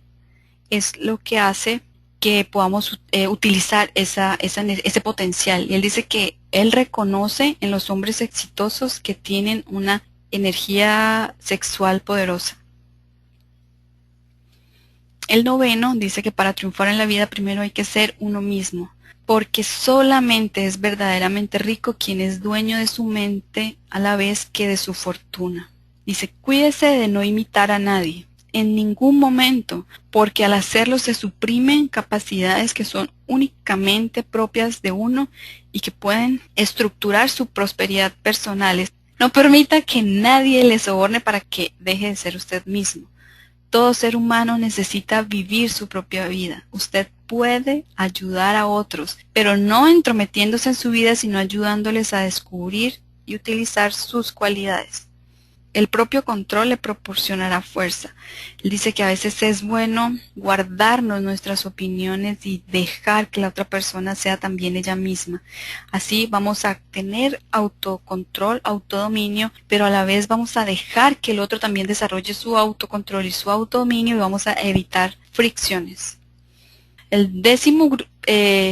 es lo que hace que podamos utilizar ese potencial. Y él dice que él reconoce en los hombres exitosos que tienen una energía sexual poderosa. El noveno dice que para triunfar en la vida primero hay que ser uno mismo, porque solamente es verdaderamente rico quien es dueño de su mente a la vez que de su fortuna. Dice, cuídese de no imitar a nadie, en ningún momento, porque al hacerlo se suprimen capacidades que son únicamente propias de uno y que pueden estructurar su prosperidad personal. No permita que nadie le soborne para que deje de ser usted mismo. Todo ser humano necesita vivir su propia vida. Usted puede ayudar a otros, pero no entrometiéndose en su vida, sino ayudándoles a descubrir y utilizar sus cualidades. El propio control le proporcionará fuerza. Él dice que a veces es bueno guardarnos nuestras opiniones y dejar que la otra persona sea también ella misma. Así vamos a tener autocontrol, autodominio, pero a la vez vamos a dejar que el otro también desarrolle su autocontrol y su autodominio, y vamos a evitar fricciones. El décimo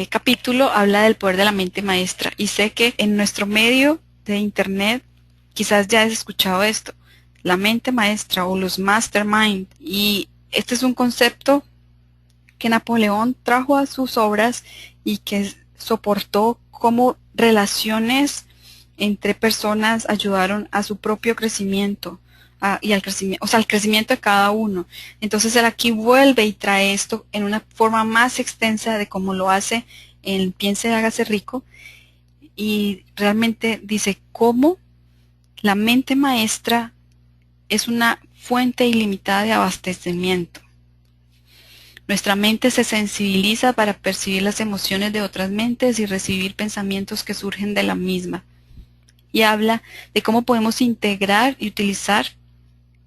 capítulo habla del poder de la mente maestra, y sé que en nuestro medio de internet quizás ya has escuchado esto, la mente maestra o los mastermind, y este es un concepto que Napoleón trajo a sus obras y que soportó cómo relaciones entre personas ayudaron a su propio crecimiento y al crecimiento, o sea, al crecimiento de cada uno. Entonces él aquí vuelve y trae esto en una forma más extensa de cómo lo hace en Piense y hágase rico, y realmente dice cómo la mente maestra es una fuente ilimitada de abastecimiento. Nuestra mente se sensibiliza para percibir las emociones de otras mentes y recibir pensamientos que surgen de la misma. Y habla de cómo podemos integrar y utilizar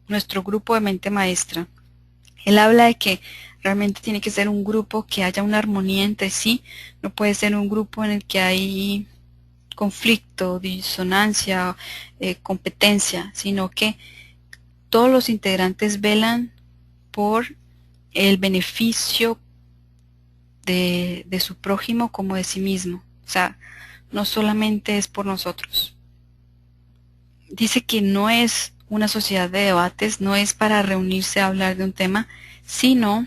nuestro grupo de mente maestra. Él habla de que realmente tiene que ser un grupo que haya una armonía entre sí, no puede ser un grupo en el que hay conflicto, disonancia, competencia, sino que todos los integrantes velan por el beneficio de su prójimo como de sí mismo. O sea, no solamente es por nosotros. Dice que no es una sociedad de debates, no es para reunirse a hablar de un tema, sino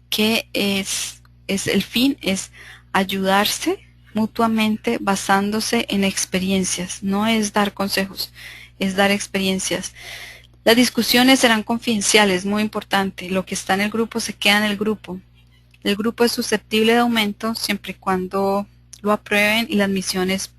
que el fin es ayudarse mutuamente basándose en experiencias. No es dar consejos, es dar experiencias. Las discusiones serán confidenciales, muy importante. Lo que está en el grupo se queda en el grupo. El grupo es susceptible de aumento siempre y cuando lo aprueben y la admisión es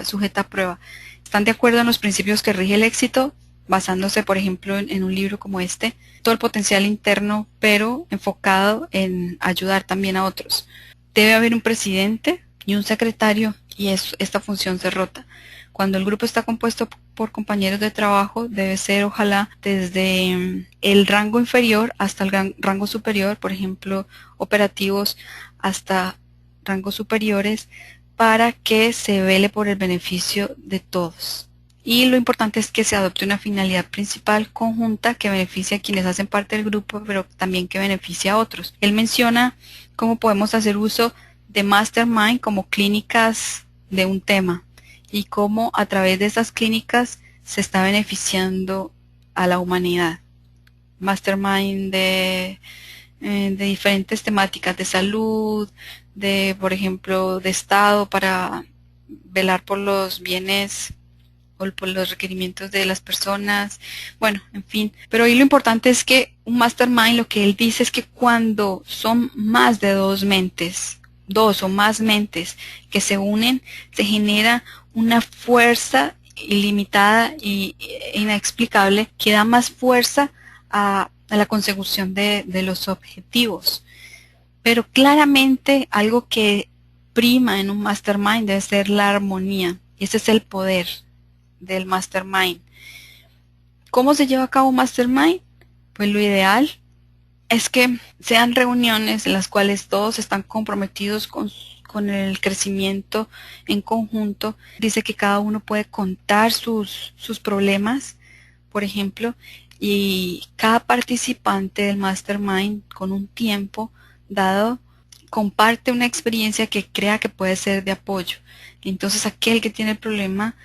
sujeta a prueba. ¿Están de acuerdo en los principios que rige el éxito? Basándose, por ejemplo, en un libro como este. Todo el potencial interno, pero enfocado en ayudar también a otros. Debe haber un presidente y un secretario, y esta función se rota. Cuando el grupo está compuesto por compañeros de trabajo, debe ser ojalá desde el rango inferior hasta el rango superior, por ejemplo, operativos hasta rangos superiores, para que se vele por el beneficio de todos. Y lo importante es que se adopte una finalidad principal conjunta que beneficie a quienes hacen parte del grupo, pero también que beneficie a otros. Él menciona cómo podemos hacer uso de Mastermind como clínicas de un tema y cómo a través de esas clínicas se está beneficiando a la humanidad. Mastermind de diferentes temáticas de salud, por ejemplo, de Estado para velar por los bienes o por los requerimientos de las personas, bueno, en fin. Pero ahí lo importante es que un mastermind, lo que él dice es que cuando son más de dos o más mentes que se unen, se genera una fuerza ilimitada e inexplicable que da más fuerza a la consecución de los objetivos. Pero claramente algo que prima en un mastermind debe ser la armonía. Y ese es el poder del mastermind. ¿Cómo se lleva a cabo un mastermind? Pues lo ideal es que sean reuniones en las cuales todos están comprometidos con el crecimiento en conjunto. Dice que cada uno puede contar sus problemas, por ejemplo, y cada participante del mastermind con un tiempo dado comparte una experiencia que crea que puede ser de apoyo. Entonces aquel que tiene el problema,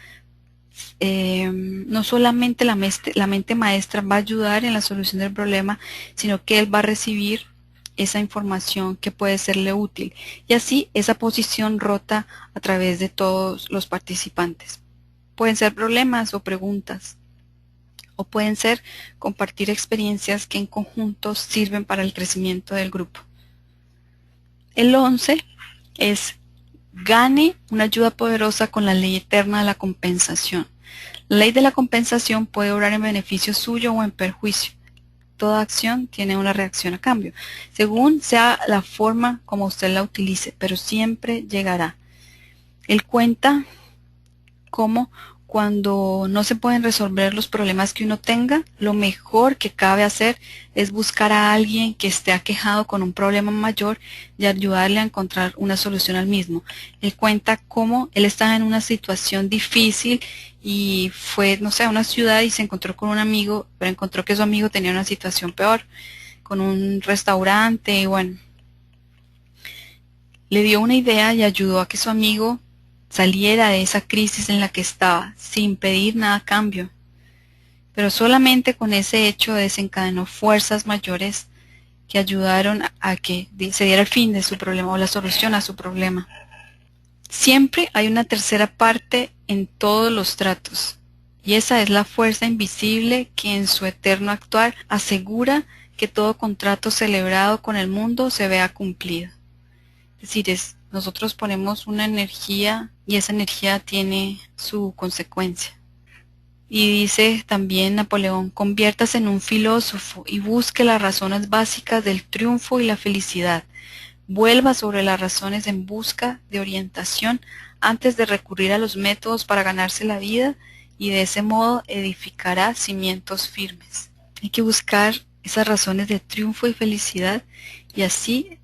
no solamente la mente maestra va a ayudar en la solución del problema, sino que él va a recibir esa información que puede serle útil. Y así esa posición rota a través de todos los participantes. Pueden ser problemas o preguntas, o pueden ser compartir experiencias que en conjunto sirven para el crecimiento del grupo. El 11 es gane una ayuda poderosa con la ley eterna de la compensación. La ley de la compensación puede obrar en beneficio suyo o en perjuicio. Toda acción tiene una reacción a cambio, según sea la forma como usted la utilice, pero siempre llegará. Él cuenta cómo cuando no se pueden resolver los problemas que uno tenga, lo mejor que cabe hacer es buscar a alguien que esté aquejado con un problema mayor y ayudarle a encontrar una solución al mismo. Él cuenta cómo él estaba en una situación difícil y fue, no sé, a una ciudad y se encontró con un amigo, pero encontró que su amigo tenía una situación peor, con un restaurante, y bueno, le dio una idea y ayudó a que su amigo saliera de esa crisis en la que estaba, sin pedir nada a cambio. Pero solamente con ese hecho desencadenó fuerzas mayores que ayudaron a que se diera el fin de su problema o la solución a su problema. Siempre hay una tercera parte en todos los tratos, y esa es la fuerza invisible que en su eterno actuar asegura que todo contrato celebrado con el mundo se vea cumplido. Es decir, nosotros ponemos una energía y esa energía tiene su consecuencia. Y dice también Napoleón: conviértase en un filósofo y busque las razones básicas del triunfo y la felicidad. Vuelva sobre las razones en busca de orientación antes de recurrir a los métodos para ganarse la vida, y de ese modo edificará cimientos firmes. Hay que buscar esas razones de triunfo y felicidad y así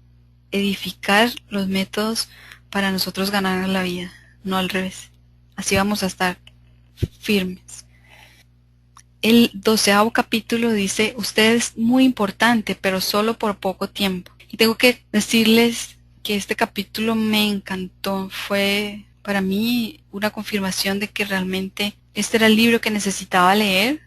edificar los métodos para nosotros ganar la vida, no al revés. Así vamos a estar firmes. El 12º capítulo dice: usted es muy importante, pero solo por poco tiempo. Y tengo que decirles que este capítulo me encantó. Fue para mí una confirmación de que realmente este era el libro que necesitaba leer.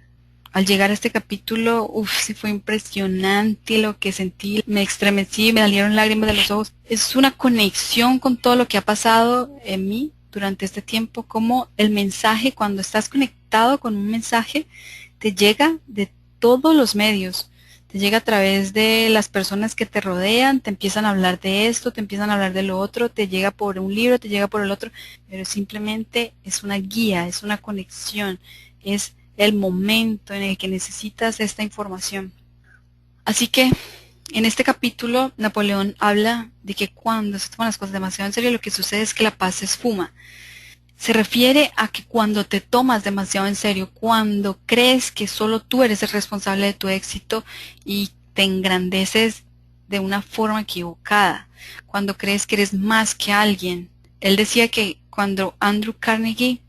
Al llegar a este capítulo, sí fue impresionante lo que sentí. Me estremecí, me salieron lágrimas de los ojos. Es una conexión con todo lo que ha pasado en mí durante este tiempo, como el mensaje, cuando estás conectado con un mensaje, te llega de todos los medios. Te llega a través de las personas que te rodean, te empiezan a hablar de esto, te empiezan a hablar de lo otro, te llega por un libro, te llega por el otro, pero simplemente es una guía, es una conexión, es el momento en el que necesitas esta información. Así que en este capítulo Napoleón habla de que cuando se toman las cosas demasiado en serio, lo que sucede es que la paz se esfuma. Se refiere a que cuando te tomas demasiado en serio, cuando crees que solo tú eres el responsable de tu éxito y te engrandeces de una forma equivocada, cuando crees que eres más que alguien. Él decía que cuando Andrew Carnegie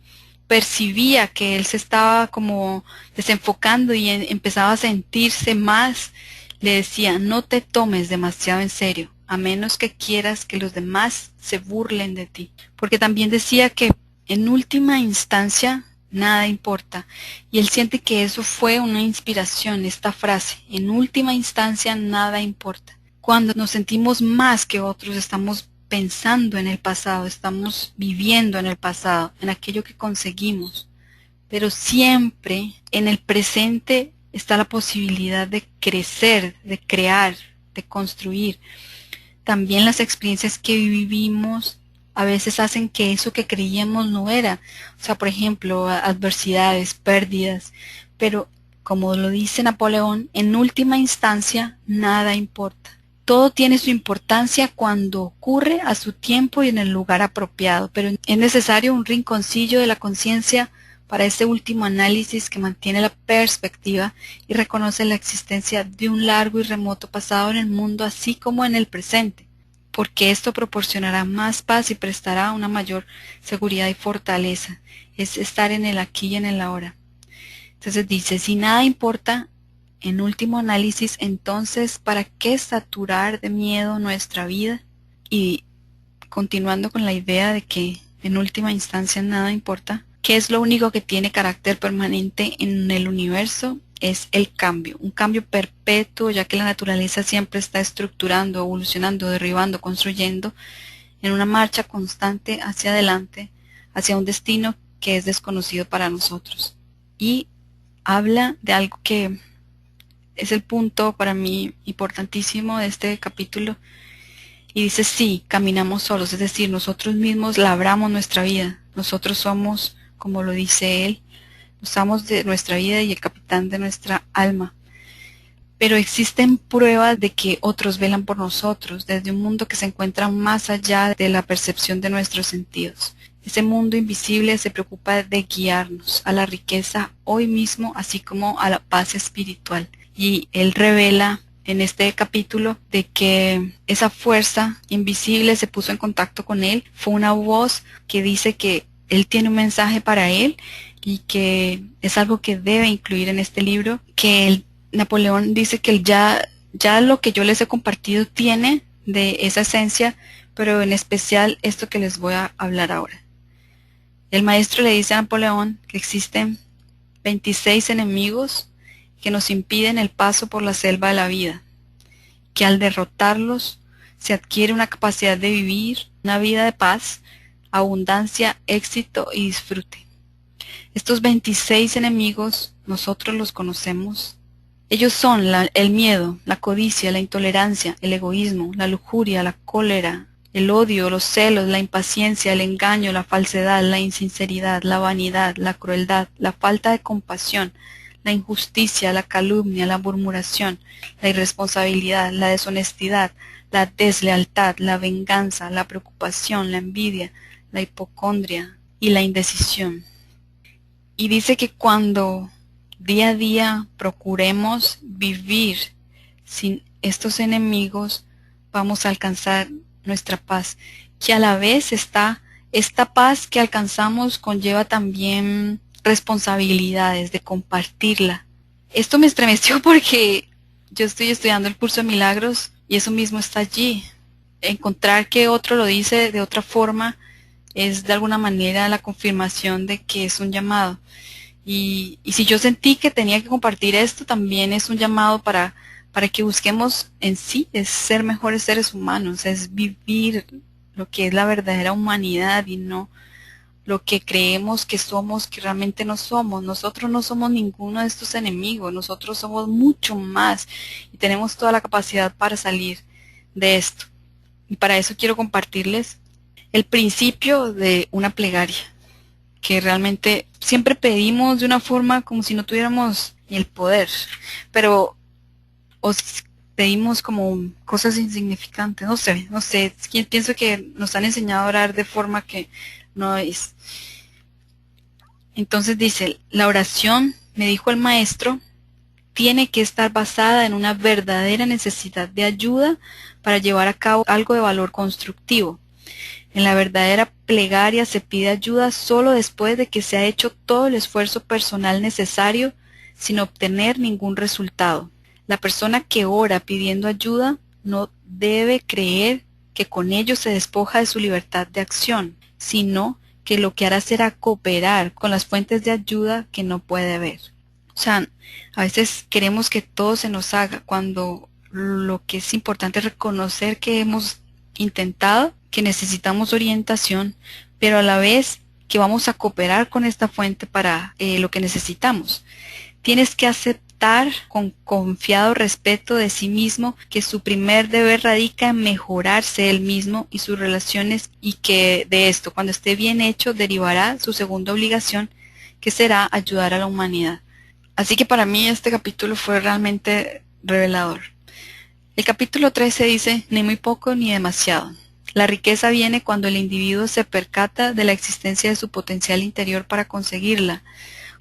percibía que él se estaba como desenfocando y empezaba a sentirse más, le decía: no te tomes demasiado en serio, a menos que quieras que los demás se burlen de ti. Porque también decía que en última instancia nada importa, y él siente que eso fue una inspiración, esta frase: en última instancia nada importa. Cuando nos sentimos más que otros, estamos pensando en el pasado, estamos viviendo en el pasado, en aquello que conseguimos, pero siempre en el presente está la posibilidad de crecer, de crear, de construir. También las experiencias que vivimos a veces hacen que eso que creíamos no era. O sea, por ejemplo, adversidades, pérdidas. Pero, como lo dice Napoleón, en última instancia, nada importa. Todo tiene su importancia cuando ocurre a su tiempo y en el lugar apropiado. Pero es necesario un rinconcillo de la conciencia para ese último análisis que mantiene la perspectiva y reconoce la existencia de un largo y remoto pasado en el mundo, así como en el presente, porque esto proporcionará más paz y prestará una mayor seguridad y fortaleza. Es estar en el aquí y en el ahora. Entonces dice: si nada importa, en último análisis, entonces ¿para qué saturar de miedo nuestra vida? Y continuando con la idea de que en última instancia nada importa, ¿qué es lo único que tiene carácter permanente en el universo? Es el cambio, un cambio perpetuo, ya que la naturaleza siempre está estructurando, evolucionando, derribando, construyendo, en una marcha constante hacia adelante, hacia un destino que es desconocido para nosotros. Y habla de algo que es el punto para mí importantísimo de este capítulo, y dice: sí, caminamos solos, es decir, nosotros mismos labramos nuestra vida, nosotros somos, como lo dice él, los amos de nuestra vida y el capitán de nuestra alma. Pero existen pruebas de que otros velan por nosotros, desde un mundo que se encuentra más allá de la percepción de nuestros sentidos. Ese mundo invisible se preocupa de guiarnos a la riqueza hoy mismo, así como a la paz espiritual. Y él revela en este capítulo de que esa fuerza invisible se puso en contacto con él. Fue una voz que dice que él tiene un mensaje para él y que es algo que debe incluir en este libro, que Napoleón dice que él ya lo que yo les he compartido tiene de esa esencia, pero en especial esto que les voy a hablar ahora. El maestro le dice a Napoleón que existen 26 enemigos que nos impiden el paso por la selva de la vida, que al derrotarlos se adquiere una capacidad de vivir una vida de paz, abundancia, éxito y disfrute. Estos 26 enemigos nosotros los conocemos. Ellos son el miedo, la codicia, la intolerancia, el egoísmo, la lujuria, la cólera, el odio, los celos, la impaciencia, el engaño, la falsedad, la insinceridad, la vanidad, la crueldad, la falta de compasión, la injusticia, la calumnia, la murmuración, la irresponsabilidad, la deshonestidad, la deslealtad, la venganza, la preocupación, la envidia, la hipocondria y la indecisión. Y dice que cuando día a día procuremos vivir sin estos enemigos, vamos a alcanzar nuestra paz, que a la vez esta paz que alcanzamos conlleva también responsabilidades de compartirla. Esto me estremeció porque yo estoy estudiando el curso de milagros y eso mismo está allí. Encontrar que otro lo dice de otra forma es de alguna manera la confirmación de que es un llamado. Y si yo sentí que tenía que compartir esto, también es un llamado para que busquemos en sí, es ser mejores seres humanos, es vivir lo que es la verdadera humanidad y no lo que creemos que somos, que realmente no somos. Nosotros no somos ninguno de estos enemigos, nosotros somos mucho más y tenemos toda la capacidad para salir de esto. Y para eso quiero compartirles el principio de una plegaria, que realmente siempre pedimos de una forma como si no tuviéramos el poder, pero os pedimos como cosas insignificantes, no sé, pienso que nos han enseñado a orar de forma que no es. Entonces dice, la oración, me dijo el maestro, tiene que estar basada en una verdadera necesidad de ayuda para llevar a cabo algo de valor constructivo. En la verdadera plegaria se pide ayuda solo después de que se ha hecho todo el esfuerzo personal necesario sin obtener ningún resultado. La persona que ora pidiendo ayuda no debe creer que con ello se despoja de su libertad de acción, sino que lo que hará será cooperar con las fuentes de ayuda que no puede ver. O sea, a veces queremos que todo se nos haga cuando lo que es importante es reconocer que hemos intentado, que necesitamos orientación, pero a la vez que vamos a cooperar con esta fuente para lo que necesitamos. Tienes que aceptar con confiado respeto de sí mismo que su primer deber radica en mejorarse él mismo y sus relaciones y que de esto, cuando esté bien hecho, derivará su segunda obligación, que será ayudar a la humanidad. Así que para mí este capítulo fue realmente revelador. El capítulo 13 dice, ni muy poco ni demasiado. La riqueza viene cuando el individuo se percata de la existencia de su potencial interior para conseguirla,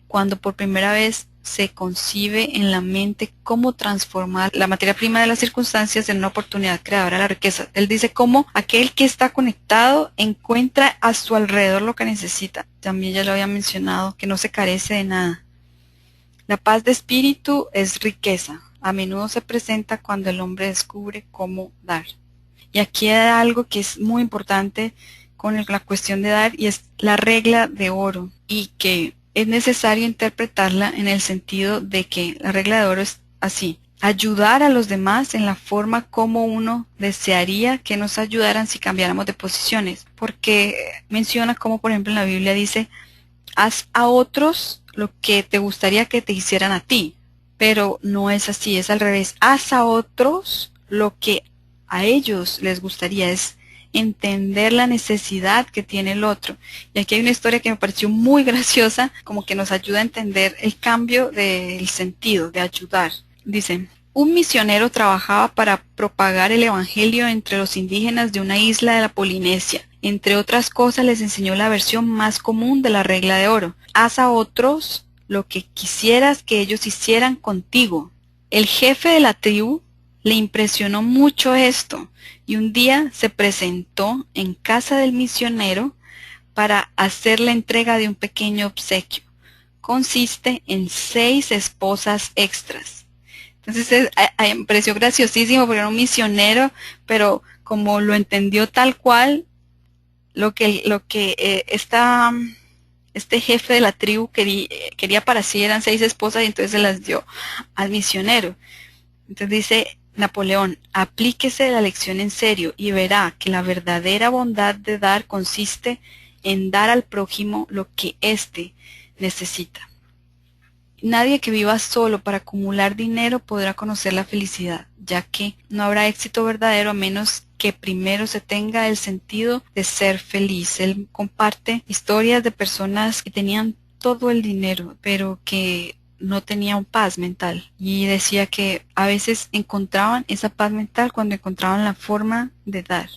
cuando por primera vez se concibe en la mente cómo transformar la materia prima de las circunstancias en una oportunidad creadora de la riqueza. Él dice cómo aquel que está conectado encuentra a su alrededor lo que necesita. También ya lo había mencionado, que no se carece de nada. La paz de espíritu es riqueza. A menudo se presenta cuando el hombre descubre cómo dar. Y aquí hay algo que es muy importante con la cuestión de dar y es la regla de oro, y que es necesario interpretarla en el sentido de que la regla de oro es así: ayudar a los demás en la forma como uno desearía que nos ayudaran si cambiáramos de posiciones, porque menciona como por ejemplo en la Biblia dice, haz a otros lo que te gustaría que te hicieran a ti, pero no es así, es al revés, haz a otros lo que a ellos les gustaría, es entender la necesidad que tiene el otro. Y aquí hay una historia que me pareció muy graciosa, como que nos ayuda a entender el cambio del sentido de ayudar. Dice, un misionero trabajaba para propagar el evangelio entre los indígenas de una isla de la Polinesia. Entre otras cosas les enseñó la versión más común de la regla de oro. Haz a otros lo que quisieras que ellos hicieran contigo. El jefe de la tribu le impresionó mucho esto y un día se presentó en casa del misionero para hacer la entrega de un pequeño obsequio. Consiste en 6 esposas extras. Entonces me pareció graciosísimo porque era un misionero, pero como lo entendió tal cual, este jefe de la tribu quería para sí eran 6 esposas y entonces se las dio al misionero. Entonces dice, Napoleón, aplíquese la lección en serio y verá que la verdadera bondad de dar consiste en dar al prójimo lo que éste necesita. Nadie que viva solo para acumular dinero podrá conocer la felicidad, ya que no habrá éxito verdadero a menos que primero se tenga el sentido de ser feliz. Él comparte historias de personas que tenían todo el dinero, pero que no tenían paz mental. Y decía que a veces encontraban esa paz mental cuando encontraban la forma de dar.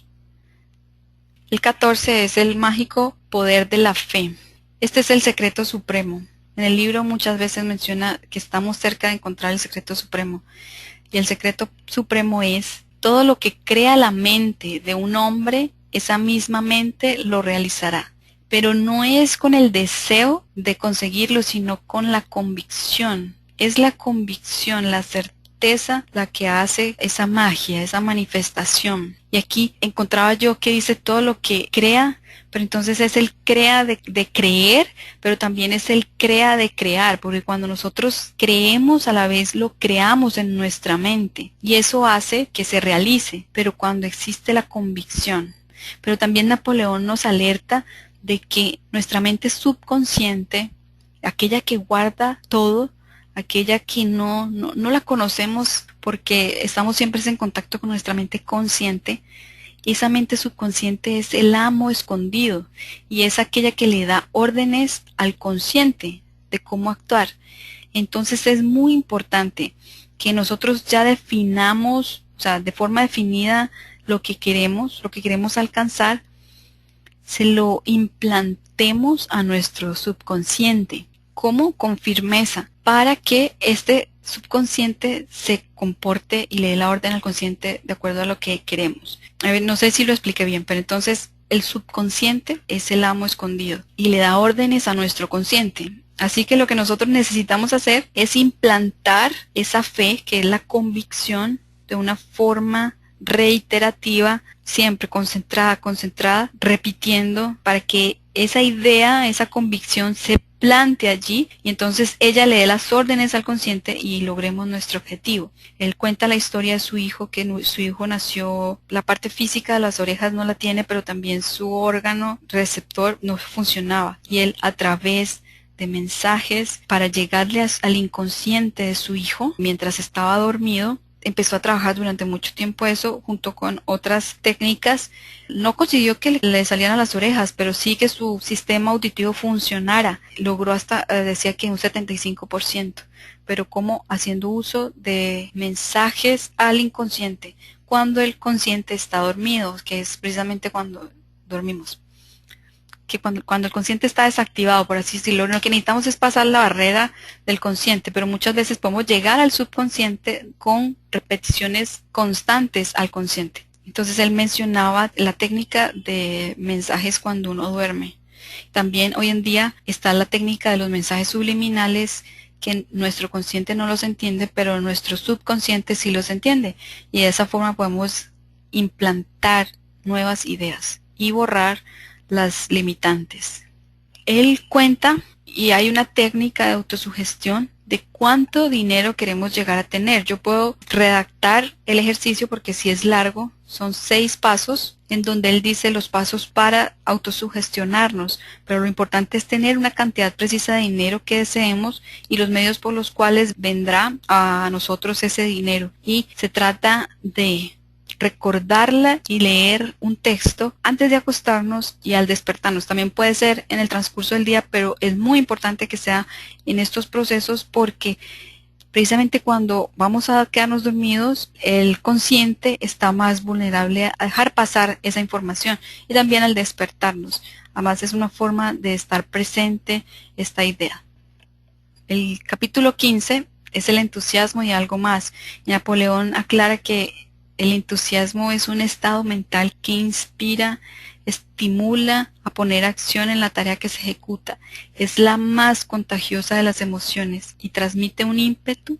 El 14 es el mágico poder de la fe. Este es el secreto supremo. En el libro muchas veces menciona que estamos cerca de encontrar el secreto supremo. Y el secreto supremo es todo lo que crea la mente de un hombre, esa misma mente lo realizará. Pero no es con el deseo de conseguirlo, sino con la convicción. Es la convicción, la certeza la que hace esa magia, esa manifestación. Y aquí encontraba yo que dice todo lo que crea, pero entonces es el crea de creer, pero también es el crea de crear, porque cuando nosotros creemos a la vez lo creamos en nuestra mente y eso hace que se realice, pero cuando existe la convicción. Pero también Napoleón nos alerta de que nuestra mente subconsciente, aquella que guarda todo, aquella que no la conocemos porque estamos siempre en contacto con nuestra mente consciente, esa mente subconsciente es el amo escondido y es aquella que le da órdenes al consciente de cómo actuar. Entonces es muy importante que nosotros ya definamos, o sea, de forma definida lo que queremos alcanzar, se lo implantemos a nuestro subconsciente. ¿Cómo? Con firmeza, para que este subconsciente se comporte y le dé la orden al consciente de acuerdo a lo que queremos. A ver, no sé si lo expliqué bien, pero entonces el subconsciente es el amo escondido y le da órdenes a nuestro consciente. Así que lo que nosotros necesitamos hacer es implantar esa fe, que es la convicción, de una forma reiterativa, siempre concentrada, repitiendo para que esa idea, esa convicción se plante allí y entonces ella le dé las órdenes al consciente y logremos nuestro objetivo. Él cuenta la historia de su hijo, que su hijo nació, la parte física de las orejas no la tiene, pero también su órgano receptor no funcionaba y él a través de mensajes para llegarle al inconsciente de su hijo mientras estaba dormido, empezó a trabajar durante mucho tiempo eso junto con otras técnicas. No consiguió que le salieran las orejas, pero sí que su sistema auditivo funcionara. Logró hasta, decía que un 75%, pero como haciendo uso de mensajes al inconsciente, cuando el consciente está dormido, que es precisamente cuando dormimos. Que cuando el consciente está desactivado, por así decirlo, lo que necesitamos es pasar la barrera del consciente, pero muchas veces podemos llegar al subconsciente con repeticiones constantes al consciente. Entonces él mencionaba la técnica de mensajes cuando uno duerme. También hoy en día está la técnica de los mensajes subliminales, que nuestro consciente no los entiende, pero nuestro subconsciente sí los entiende. Y de esa forma podemos implantar nuevas ideas y borrar las limitantes. Él cuenta, y hay una técnica de autosugestión de cuánto dinero queremos llegar a tener. Yo puedo redactar el ejercicio porque si es largo, son 6 pasos en donde él dice los pasos para autosugestionarnos, pero lo importante es tener una cantidad precisa de dinero que deseemos y los medios por los cuales vendrá a nosotros ese dinero. Y se trata de recordarla y leer un texto antes de acostarnos y al despertarnos. También puede ser en el transcurso del día, pero es muy importante que sea en estos procesos porque precisamente cuando vamos a quedarnos dormidos, el consciente está más vulnerable a dejar pasar esa información y también al despertarnos. Además es una forma de estar presente esta idea. El capítulo 15 es el entusiasmo y algo más. Napoleón aclara que el entusiasmo es un estado mental que inspira, estimula a poner acción en la tarea que se ejecuta. Es la más contagiosa de las emociones y transmite un ímpetu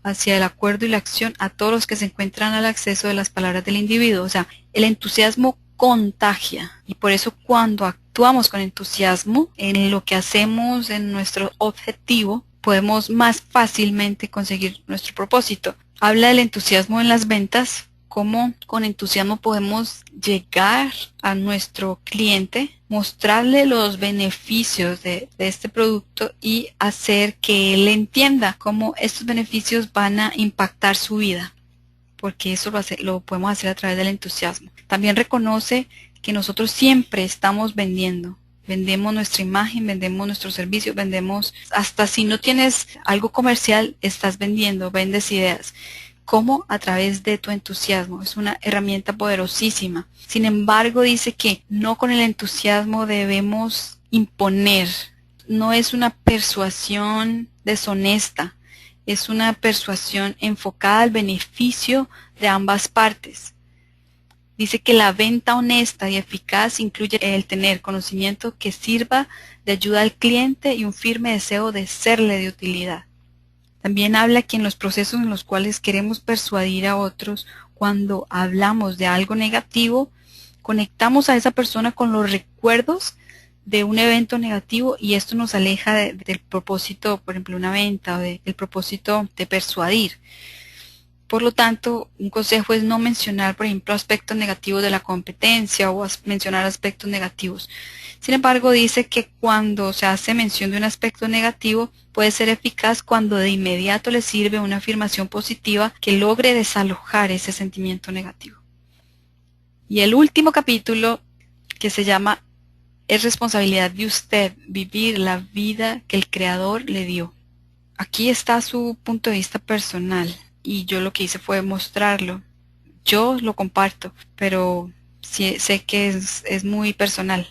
hacia el acuerdo y la acción a todos los que se encuentran al acceso de las palabras del individuo. O sea, el entusiasmo contagia y por eso cuando actuamos con entusiasmo en lo que hacemos, en nuestro objetivo, podemos más fácilmente conseguir nuestro propósito. Habla del entusiasmo en las ventas, cómo con entusiasmo podemos llegar a nuestro cliente, mostrarle los beneficios de este producto y hacer que él entienda cómo estos beneficios van a impactar su vida, porque eso lo podemos hacer a través del entusiasmo. También reconoce que nosotros siempre estamos vendiendo. Vendemos nuestra imagen, vendemos nuestros servicios, vendemos, hasta si no tienes algo comercial, estás vendiendo, vendes ideas. ¿Cómo? A través de tu entusiasmo. Es una herramienta poderosísima. Sin embargo, dice que no con el entusiasmo debemos imponer. No es una persuasión deshonesta. Es una persuasión enfocada al beneficio de ambas partes. Dice que la venta honesta y eficaz incluye el tener conocimiento que sirva de ayuda al cliente y un firme deseo de serle de utilidad. También habla que en los procesos en los cuales queremos persuadir a otros, cuando hablamos de algo negativo, conectamos a esa persona con los recuerdos de un evento negativo y esto nos aleja del propósito, por ejemplo, una venta o del propósito de persuadir. Por lo tanto, un consejo es no mencionar, por ejemplo, aspectos negativos de la competencia o mencionar aspectos negativos. Sin embargo, dice que cuando se hace mención de un aspecto negativo, puede ser eficaz cuando de inmediato le sirve una afirmación positiva que logre desalojar ese sentimiento negativo. Y el último capítulo, que se llama Es responsabilidad de usted vivir la vida que el Creador le dio. Aquí está su punto de vista personal. Y yo lo que hice fue mostrarlo. Yo lo comparto, pero sí, sé que es muy personal.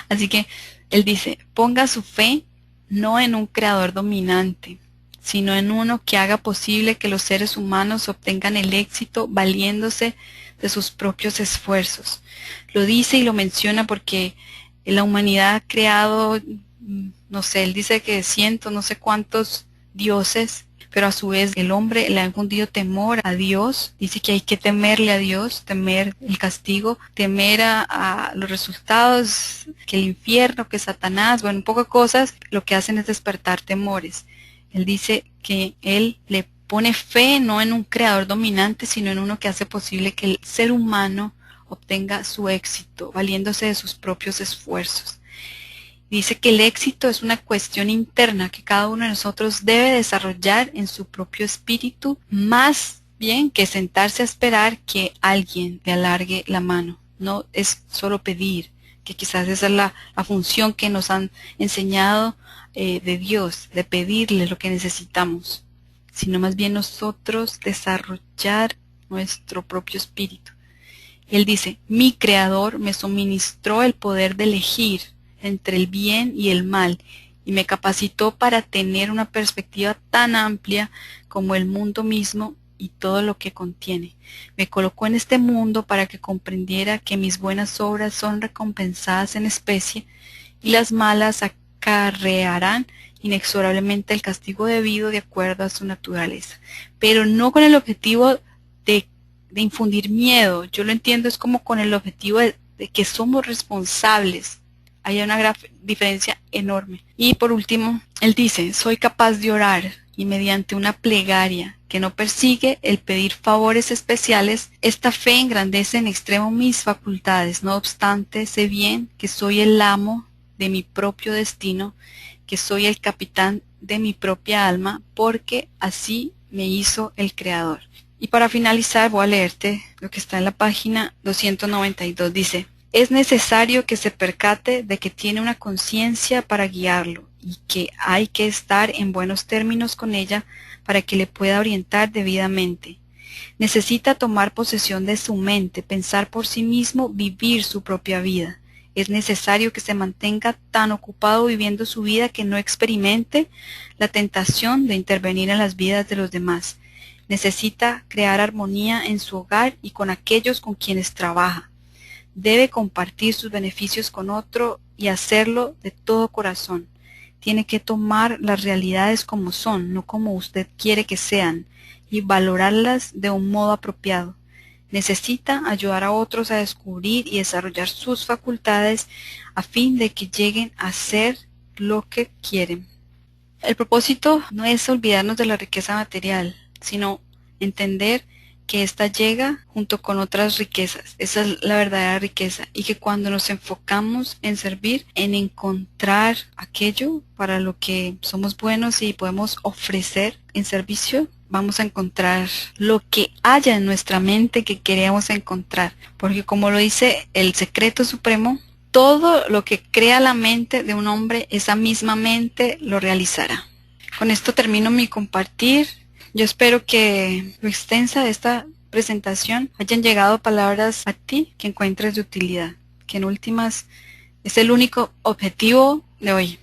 Así que él dice, ponga su fe no en un creador dominante, sino en uno que haga posible que los seres humanos obtengan el éxito valiéndose de sus propios esfuerzos. Lo dice y lo menciona porque la humanidad ha creado, no sé, él dice que cientos, no sé cuántos dioses, pero a su vez el hombre le ha infundido temor a Dios. Dice que hay que temerle a Dios, temer el castigo, temer a los resultados, que el infierno, que Satanás, bueno, un poco de cosas, lo que hacen es despertar temores. Él dice que él le pone fe no en un creador dominante, sino en uno que hace posible que el ser humano obtenga su éxito, valiéndose de sus propios esfuerzos. Dice que el éxito es una cuestión interna que cada uno de nosotros debe desarrollar en su propio espíritu, más bien que sentarse a esperar que alguien le alargue la mano. No es solo pedir, que quizás esa es la función que nos han enseñado de Dios, de pedirle lo que necesitamos, sino más bien nosotros desarrollar nuestro propio espíritu. Él dice, mi Creador me suministró el poder de elegir entre el bien y el mal y me capacitó para tener una perspectiva tan amplia como el mundo mismo y todo lo que contiene. Me colocó en este mundo para que comprendiera que mis buenas obras son recompensadas en especie y las malas acarrearán inexorablemente el castigo debido de acuerdo a su naturaleza, pero no con el objetivo de infundir miedo. Yo lo entiendo, es como con el objetivo de que somos responsables. Hay una diferencia enorme. Y por último, él dice, soy capaz de orar y mediante una plegaria que no persigue el pedir favores especiales, esta fe engrandece en extremo mis facultades. No obstante, sé bien que soy el amo de mi propio destino, que soy el capitán de mi propia alma, porque así me hizo el Creador. Y para finalizar voy a leerte lo que está en la página 292. Dice, es necesario que se percate de que tiene una conciencia para guiarlo y que hay que estar en buenos términos con ella para que le pueda orientar debidamente. Necesita tomar posesión de su mente, pensar por sí mismo, vivir su propia vida. Es necesario que se mantenga tan ocupado viviendo su vida que no experimente la tentación de intervenir en las vidas de los demás. Necesita crear armonía en su hogar y con aquellos con quienes trabaja. Debe compartir sus beneficios con otro y hacerlo de todo corazón. Tiene que tomar las realidades como son, no como usted quiere que sean, y valorarlas de un modo apropiado. Necesita ayudar a otros a descubrir y desarrollar sus facultades a fin de que lleguen a ser lo que quieren. El propósito no es olvidarnos de la riqueza material, sino entender que esta llega junto con otras riquezas. Esa es la verdadera riqueza, y que cuando nos enfocamos en servir, en encontrar aquello para lo que somos buenos y podemos ofrecer en servicio, vamos a encontrar lo que haya en nuestra mente que queremos encontrar. Porque como lo dice el secreto supremo, todo lo que crea la mente de un hombre, esa misma mente lo realizará. Con esto termino mi compartir. Yo espero que lo extensa de esta presentación hayan llegado palabras a ti que encuentres de utilidad, que en últimas es el único objetivo de hoy.